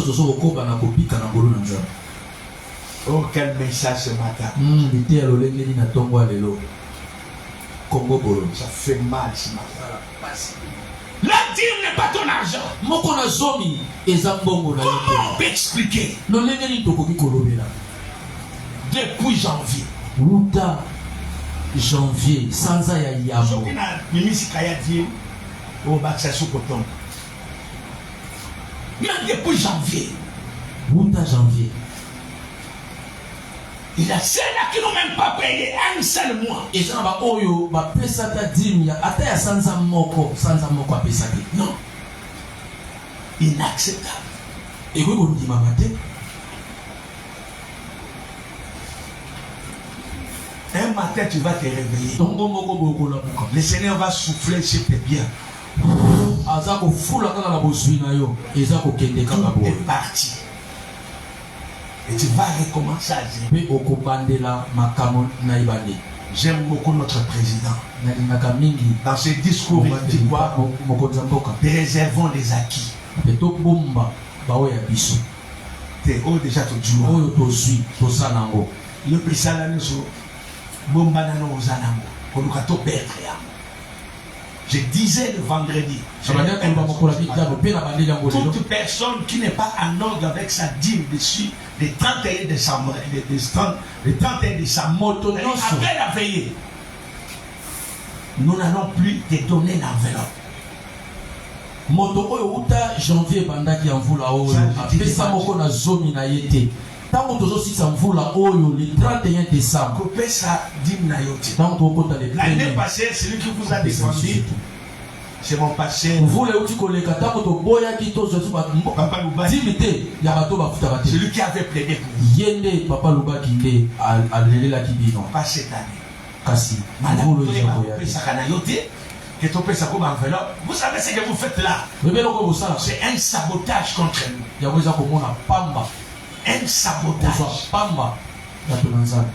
[SPEAKER 1] Oh, quel message ce matin. Ça fait mal ce matin. La dîme n'est pas ton argent. Comment on peut expliquer? Depuis janvier.
[SPEAKER 2] Janvier, sans ayayamo.
[SPEAKER 1] Même depuis janvier.
[SPEAKER 2] Janvier.
[SPEAKER 1] Il y a ceux-là qui n'ont même pas payé un seul mois. Non. Inacceptable. Un matin, tu vas te réveiller. Le Seigneur va souffler sur tes biens. Tout est parti. Et tu vas recommencer à dire. J'aime beaucoup notre président. Dans ce discours, il dit quoi? Préservons les acquis. T'es haut déjà tout du monde. Le président nous bomba na nos anango. Pour nous perdre. Je disais le vendredi, toute personne qui n'est pas en ordre avec sa dîme dessus, le 31 décembre, le 31 décembre, après la veillée, nous n'allons plus te donner l'enveloppe.
[SPEAKER 2] Moto oyo uta janvier bandaki ya mvula oyo apesa moko na zomi na yete tango tozosisa mvula oyo le 31 décembre
[SPEAKER 1] kopesa dîme na yote.
[SPEAKER 2] L'année
[SPEAKER 1] passée, celui qui vous a défendu, c'est mon pasteur.
[SPEAKER 2] mvula uti koleka tango toboyaki tozosu
[SPEAKER 1] Papa Loubaki,
[SPEAKER 2] dimite ya bato bafutaka te
[SPEAKER 1] celui qui avait plaidé pour vous.
[SPEAKER 2] yende papa lubaki nde alelelaki bino
[SPEAKER 1] Pas cette année.
[SPEAKER 2] kasi
[SPEAKER 1] Madame,
[SPEAKER 2] mvula oyo yakoya
[SPEAKER 1] vous savez ce que vous faites là?
[SPEAKER 2] bebeloko bosala
[SPEAKER 1] C'est un sabotage contre nous.
[SPEAKER 2] yango eza komona pamba
[SPEAKER 1] Un sabotage.
[SPEAKER 2] kozwa pamba bato na nzambe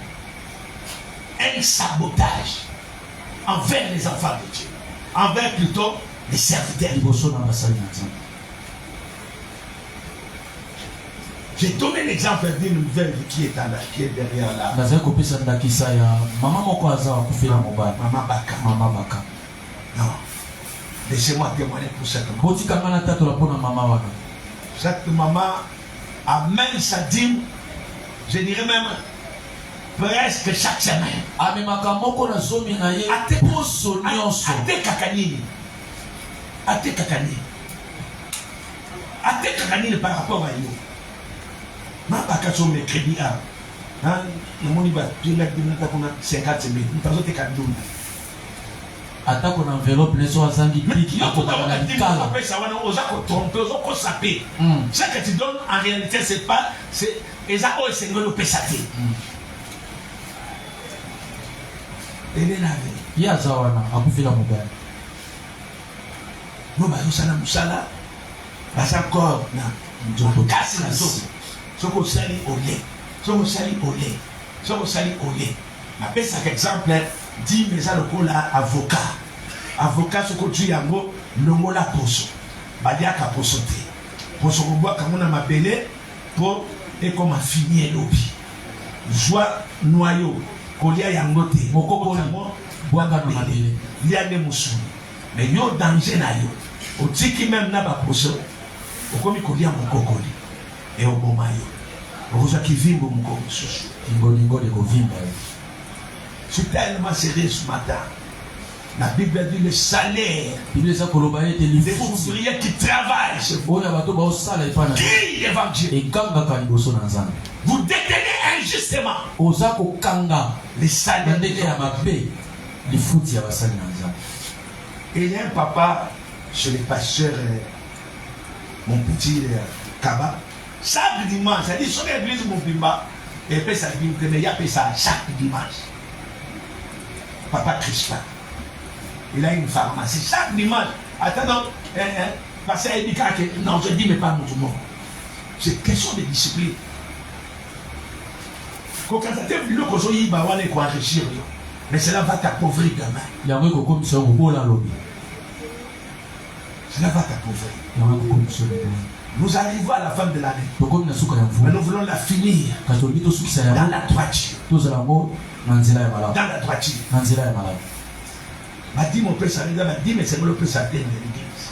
[SPEAKER 1] Un sabotage envers les enfants de Dieu. Envers plutôt les serviteurs.
[SPEAKER 2] liboso na basali na nzambe.
[SPEAKER 1] J'ai donné l'exemple d'une nouvelle qui est derrière là.
[SPEAKER 2] nazali kopesa ndakisa ya mama moko aza akufela mobali
[SPEAKER 1] Maman Baka.
[SPEAKER 2] mama baka
[SPEAKER 1] Non. Laissez-moi témoigner pour cette maman.
[SPEAKER 2] botikanga na tatola mpona mama wana
[SPEAKER 1] Cette maman amène sa dîme, je dirais même presque chaque semaine.
[SPEAKER 2] amemaka moko na zomi na ye poso nyonso
[SPEAKER 1] Ate kakanini. Ate kakanini. Ate kakanini par rapport à yo. Ma Baka sur mes crédits à. Hein, le monde va tu l'as dit qu'on a 50 000. Nous t'avons été cadeaux.
[SPEAKER 2] atako na enveloppe neso azangi piki akobaka na likala
[SPEAKER 1] Ce que tu donnes en réalité, c'est pas. C'est
[SPEAKER 2] ye aza wana akufela mobali
[SPEAKER 1] nous bazosala mosala baza encore na kasi na zoto soki osali ole soki osali ole soki osali ole napesaka exemple dime eza lokola avocat soki otui yango longola poso baliaka poso te poso kobwaka ngo na mabele mpo ekoma fini elobi zwa noyo kolia yango te
[SPEAKER 2] mokokoli bwanga na mabele
[SPEAKER 1] lia nde mosuni mais yo danger na yo otiki même na baposo okomi kolia mokokoli e oboma yo okozwa kivimbo moko mosusu
[SPEAKER 2] ingolingoli ekovimba yo.
[SPEAKER 1] Je suis tellement sérieux ce matin. La Bible dit le salaire
[SPEAKER 2] biblia eza koloba ete
[SPEAKER 1] des
[SPEAKER 2] lifuti
[SPEAKER 1] ouvriers qui travaillent chez vous.
[SPEAKER 2] oyo ya bato baosala epai na
[SPEAKER 1] Crie l'évangile.
[SPEAKER 2] ekangaka liboso na nzambe
[SPEAKER 1] Vous détenez injustement
[SPEAKER 2] oza kokanga
[SPEAKER 1] les
[SPEAKER 2] na
[SPEAKER 1] salaires.
[SPEAKER 2] ndenge ya mabe lifuti ya basali na nzambe.
[SPEAKER 1] Et il y a un papa chez le pasteur, mon petit Kaba. Chaque dimanche, il dit sur l'église mon bimba. Et puis ça dit que il y a ça chaque dimanche. Papa Crispin. Il a une pharmacie chaque dimanche. Attends, parce qu'il dit que non, je dis mais pas tout le monde. C'est question de discipline. Quand tu as vu le coso, il va aller enrichir. Mais cela va t'appauvrir demain.
[SPEAKER 2] yango ekokomisa yo kobola lobi
[SPEAKER 1] Cela va t'appauvrir.
[SPEAKER 2] yango ekokomisa yo
[SPEAKER 1] Nous arrivons à la fin de l'année.
[SPEAKER 2] tokomi na suka ya
[SPEAKER 1] Mais
[SPEAKER 2] mvula
[SPEAKER 1] nous voulons la finir
[SPEAKER 2] kasi tolingi tosukisa
[SPEAKER 1] dans
[SPEAKER 2] yango
[SPEAKER 1] la droiture.
[SPEAKER 2] tozala yango na nzela ya malamu
[SPEAKER 1] Dans la droiture.
[SPEAKER 2] na nzela ya malamu.
[SPEAKER 1] Badi mon père, ça veut dire, badi, mais c'est moi le père, ça vient de l'église.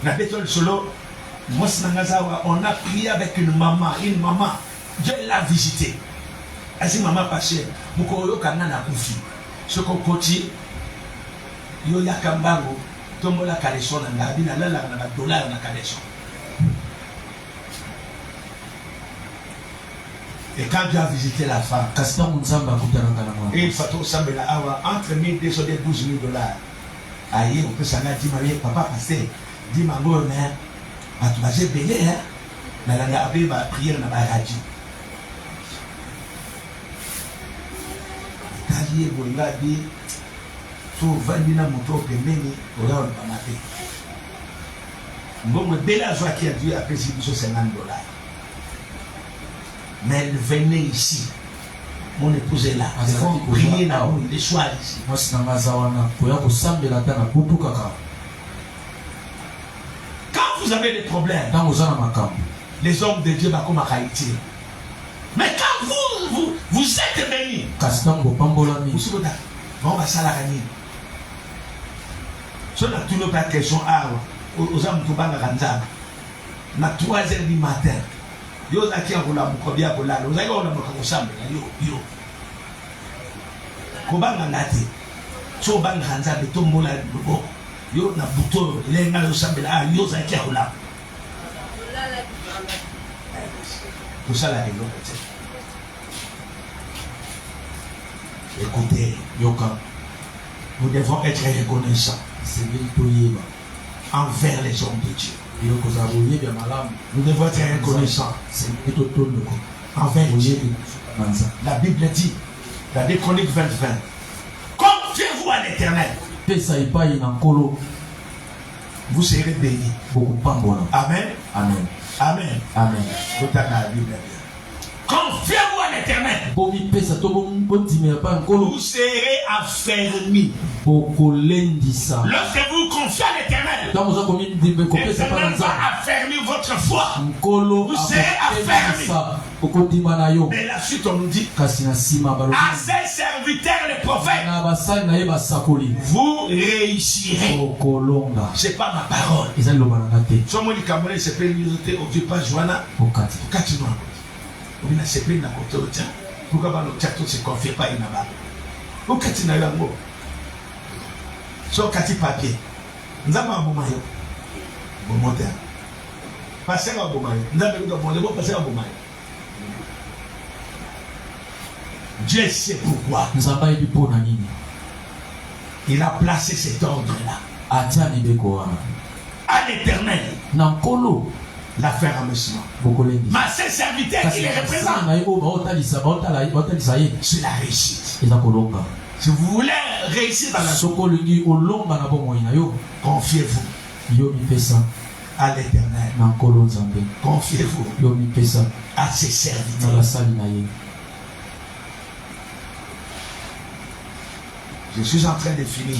[SPEAKER 1] La béton solo, moi, on a prié avec une maman. Dieu l'a visité. Elle dit, maman, passée, Moukoyo Kanana Koufi. Ce qu'on continue, yo ya kambango, tombo la kaleson, na dollar na kaleson. Et quand Dieu a visité la femme,
[SPEAKER 2] kasi ntango nzambe akutanaka na mwana
[SPEAKER 1] et il faut sambela awa entre 1200 et 12 000 dollars. Aïe, on peut s'en dire, papa, passé, dis mango, mais tu vas j'ai payé, hein. Mais la gare va prier dans la radio. Kalié, vous l'avez dit, faut vendre dans mon propre meni, pour là, on va m'appeler. Bon, dès la joie qui a dû appeler 50 dollars. Mais elle venait ici. Mon épouse est là. Ils vont prier là où les soirs ici.
[SPEAKER 2] mwasi na nga aza wana koya kosambela ata na butu kaka
[SPEAKER 1] Quand vous avez des problèmes,
[SPEAKER 2] ntango oza na makambo
[SPEAKER 1] les hommes de Dieu vont comme à Haïti. Mais quand vous êtes bénis,
[SPEAKER 2] kasi ntango opambolami
[SPEAKER 1] vous savez, on va ça la gagner. Si on a toujours pas question aux hommes qui banga kanza, na 3h du matin, yo zaki akula mukobia kolala, ozaki ona mukakosamba yo. Kobanga ngati. So banga kanza de tombola lobo. Yo na buto lenga yo sambela yo zaki akula. Tout ça là est long. Écoutez, Yoka, nous devons être reconnaissants envers les hommes de Dieu. Nous devons être reconnaissants envers Dieu. La Bible dit, dans des Chroniques 20, confiez-vous à l'Éternel. Vous serez bénis. Amen.
[SPEAKER 2] Amen.
[SPEAKER 1] Amen.
[SPEAKER 2] Amen.
[SPEAKER 1] Confiez-vous à l'Éternel. Vous serez affermis. Lorsque vous confiez à l'Éternel, l'Éternel va affermir votre foi. Vous serez affermis. Mais la suite, on nous dit à ses serviteurs, les prophètes, vous réussirez. C'est pas ma parole. Someone Cameroun s'appelle Yosote Ovipa Joana. On a séparé na côté tiens. Pourquoi le théâtre se confie pas inaba? Au katina yango. So kati papier. Nzama bomayo. Bomoter. Passer à bomayo. Nzama ko bomayo, passer à bomayo. Dieu sait pourquoi. Il a placé cet ordre-là. À l'Éternel. L'affermissement. Mais ses serviteurs qui les représentent, c'est la réussite. Si vous voulez réussir dans la vie, confiez-vous à l'Éternel. Confiez-vous à ses serviteurs. Je suis en train de finir.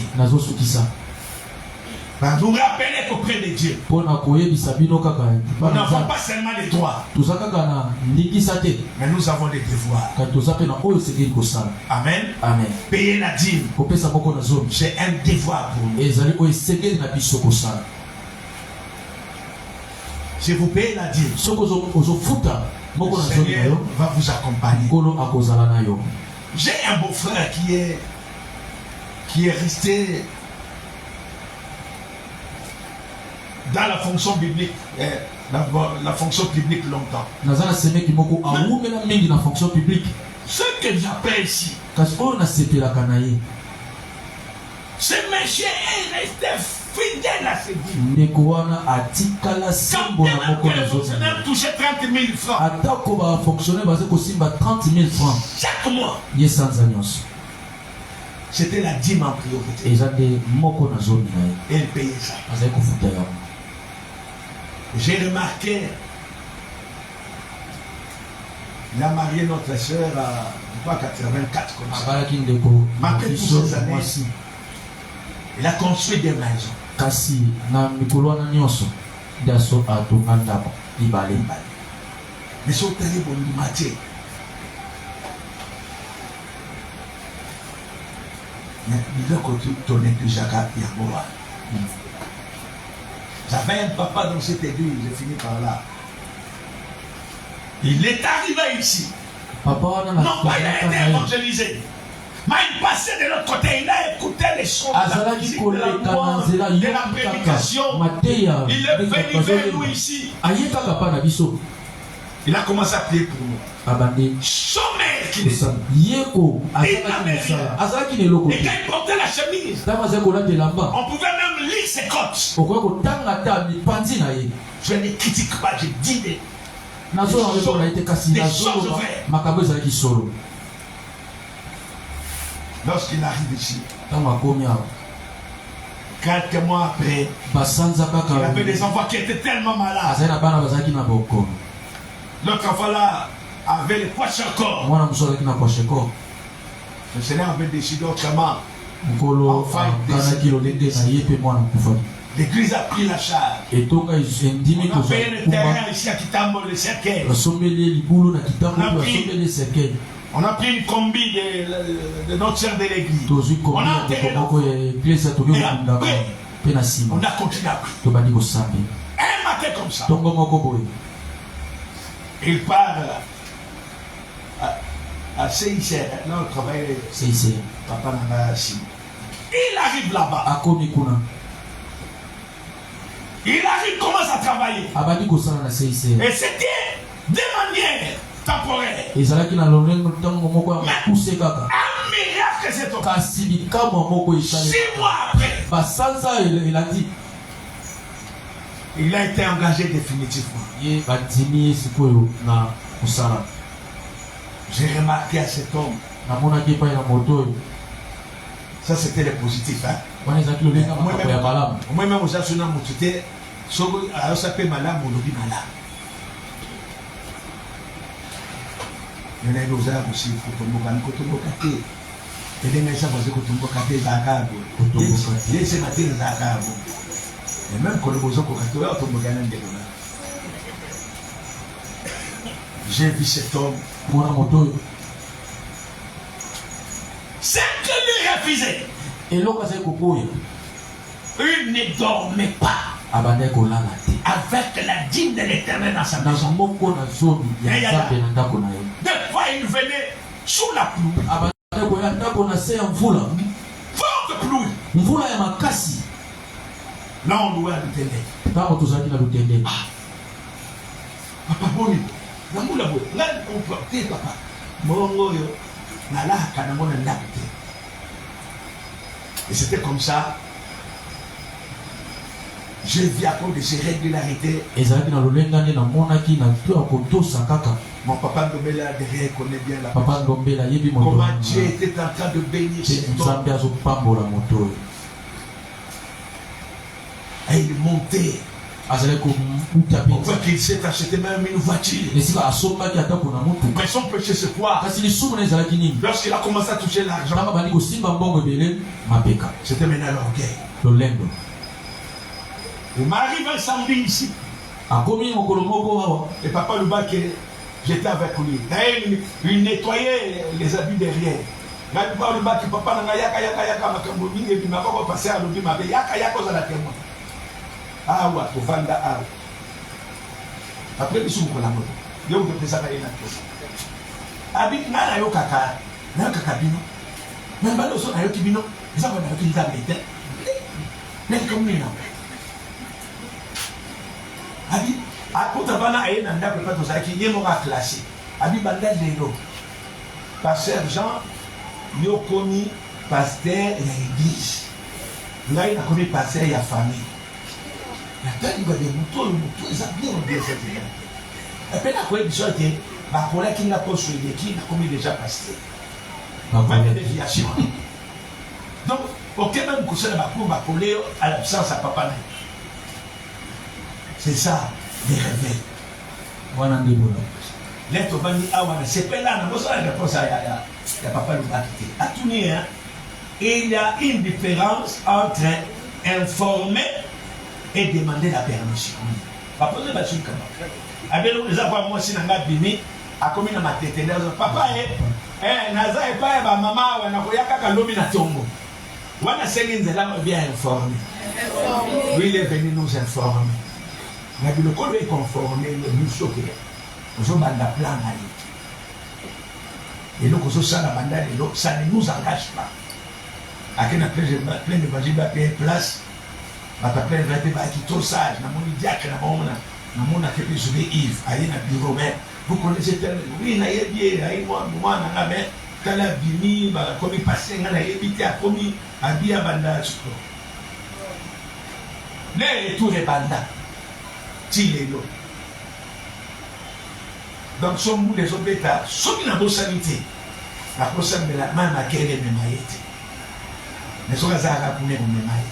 [SPEAKER 1] Vous vous rappelez qu'auprès de Dieu, nous n'avons pas seulement des droits, mais nous avons des devoirs. Amen.
[SPEAKER 2] Amen.
[SPEAKER 1] Payer la dîme, c'est un devoir pour nous. Si vous payez la dîme, le Seigneur va vous accompagner. J'ai un beau-frère qui est resté dans la fonction biblique, la fonction publique longtemps. Ce que j'appelle ici, ce monsieur est resté fidèle à ses dîmes. Quand bien même que les fonctionnaires touchaient 30 000 francs chaque mois, c'était la dîme en priorité. Et il payait ça. J'ai remarqué, il a marié notre soeur à 84 comme ça. Malgré toutes ces années, il a construit des maisons. Mais c'est terrible au matin. J'avais un papa dans cette église, j'ai fini par là. Il est arrivé ici. Non pas il a été évangélisé, mais il passait de l'autre côté, il a écouté les sons de la musique, de la louange, de la prédication. Il est venu vers nous ici. Il a commencé à prier pour nous. Son mère qui est et quand il portait la chemise, on pouvait même lire ses côtes. Je ne critique pas, je dis des choses vraies. Lorsqu'il arrive ici, quelques mois après, il avait des enfants qui étaient tellement malades. L'autre enfant là avait les poches encore. Le Seigneur avait décidé autrement. L'église a pris la charge. On a payé le terrain ici à Kitambo, le cercueil. On a pris une combi de notre sœur de l'église. On a enterré. Et après, On a continué à prier. Un matin comme ça. Il part à CICR. Là, on travaille. CICR. Papa n'a pas si. Il arrive là-bas. Il arrive, commence à travailler. Et c'était de manière temporaire. Mais un miracle s'est opéré. 6 mois après, il a été engagé définitivement. J'ai remarqué à cet homme. Ça c'était le positif. Hein? Moi-même, aux assurants, je s'appelle malade, on dit malade. Il y a des gens aussi, il faut que tu me et les gens qui ont été Zakabo. Et c'est matin Zakabo. Et même quand nous avons été j'ai vu cet homme. C'est que lui refusait. Et l'homme il ne dormait pas. Avec la dîme de l'Éternel dans sa maison. Des fois il venait sous la pluie. Forte pluie. Là on louait à l'Éternel. Papa Boni. Papa. Et c'était comme ça. Je vis à cause de ces régularités. Mon papa Ndombela derrière connaît bien la comment Dieu était en train de bénir cet homme. Et il montait. On voit qu'il s'est acheté même une voiture. Mais son péché c'est quoi? Lorsqu'il a commencé à toucher l'argent, c'était maintenant l'orgueil. Il m'arrive un samedi ici. Et papa Luba que j'étais avec lui. D'ailleurs, il nettoyait les habits derrière. Papa Luba que papa n'a yaka makambomi et puis ma papa passait à l'obi ma yaka aux à la témoin. Ah ouais, pour vendre ah. Après il s'ouvre la moto. Il y a un peu ça dans la chose. Habit na yo kaka, na kaka bino. Même pas l'oso na yo kibino. Ça va na yo kinza bete. Même comme ni na. Abi, à côté de Bana et Nanda, peut pas tout ça qui est mora classé. Abi Banda Lero. Pasteur Jean, il a connu pasteur et l'église. Là, il a connu pasteur et la famille. La tête, il va des moutons, ils ont bien oublié cette idée. Et puis, la cohésion était, ma collègue qui n'a pas suivi, qui n'a commis déjà pasteur. Ma déviation. Donc, aucun même coup, ça m'a collé à l'absence à papa. C'est ça, les réveils. L'être venu à Wana, c'est pas là, on a la réponse à papa Lubakité. À tout hein, il y a une différence entre informer et demander la permission. Papa, je vais dire comment. Avec les avoir moi aussi, n'a bini, a commis dans ma tête. Papa, Naza et pas ma maman, on a voyaka kalobi na tombo. Wana Séline Zela bien informé. Oui, il est venu nous informer. Mais le code est conformé, nous choquons. Nous sommes dans la plan. Et donc, ça ne nous engage pas. À quel point plein de bâtiments à payer place, à plein de bâtiments qui sont sages, dans mon diacre, dans mon accueil sur les Yves, à un bureau, vous connaissez tellement, oui, il y a bien, moi, mais quand la bimi, comme il passait, il a évité à commis, à bien bandage. Les retours et bandas. Donc, sommes les autres états, ceux qui n'ont pas sanité, la prochaine de la main à quelle est même maïté. Mais ce que ça a pour les mêmes maïté.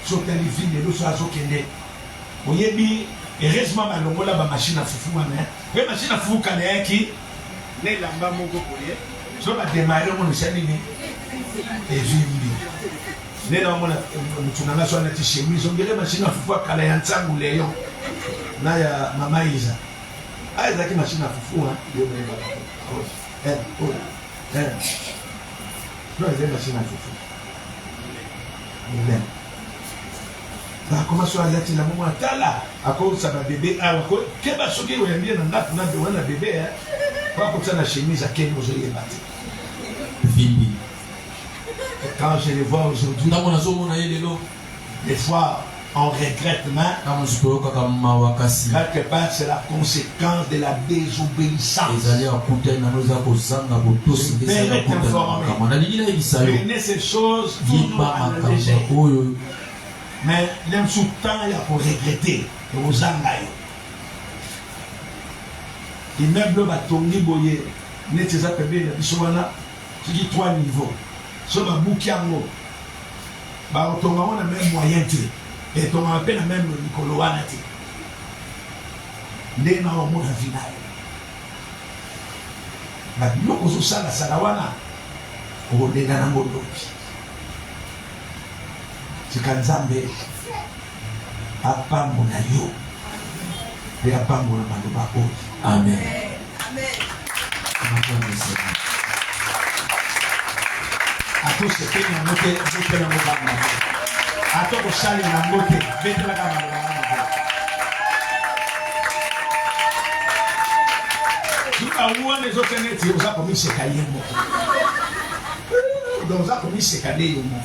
[SPEAKER 1] Sur les villes, les autres sont qui vous voyez bien, heureusement, la machine à foufou, la machine à foufou, qui n'est la maman au collier. Je vais démarrer mon chaîne et vivre. Les gens qui ont besoin de chez nous, ils ont des machines à foufou à Kalayan Tsangou Léon. Là, il y a Maman Isa. Ah, il y a des machines à foufou. Non, il y a des machines à foufou. il l'aime. Comment soit là, tu l'as moment là, à cause ça va bébé, à cause, qu'est-ce que ce qui est bien dans la bébé, pas comme ça la chemise à quel vous avez battu. Quand je les vois aujourd'hui, des fois on regrette, mais quelque part c'est la conséquence de la désobéissance. Prenez ces choses pour nous analyser. Mais l'aime sous temps, il y a pour regretter. Et aux angailles. L'immeuble va tourner, boyer. Net ces appelés, la bisouana, c'est qui 3 niveaux. Sur ma boukiango. Bah, on a même moyen, et on a peine même Nicoloanati. N'est pas au monde final. Bah, nous, on a ça, la salawana. On est dans un monde. Chikanzambe apambo na yo et apambo na maloba oyo.
[SPEAKER 2] Amen.
[SPEAKER 1] Ato sepeni na mote mote na mobamba. Ato kosali na mote betela kama maloba. Tukamuone zote neti uza komiseka yemo. Donc uza komiseka de yomo.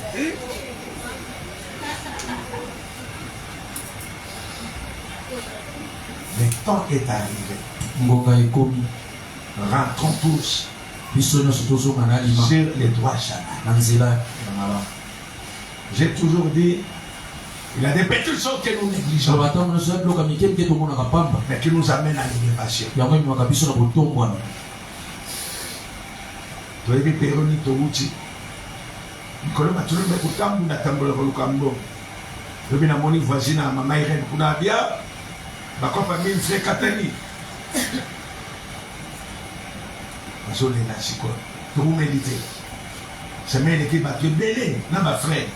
[SPEAKER 1] Le temps est arrivé. Rentrons tous sur les droits chaman. J'ai toujours dit, il y a des petites choses que nous négligeons, mais qui nous amènent à l'élévation. Tu as dit, Péroni, Touti. Nicolas m'a toujours dit, Koutambu, Natambola, Lukambo. Je vais dans mon voisine à ma mère, Kounabia. Bakwa famille frère Katani. Parce qu'on est là, c'est quoi? Pour vous méditer. C'est même l'équipe qui est belé, non, ma frère.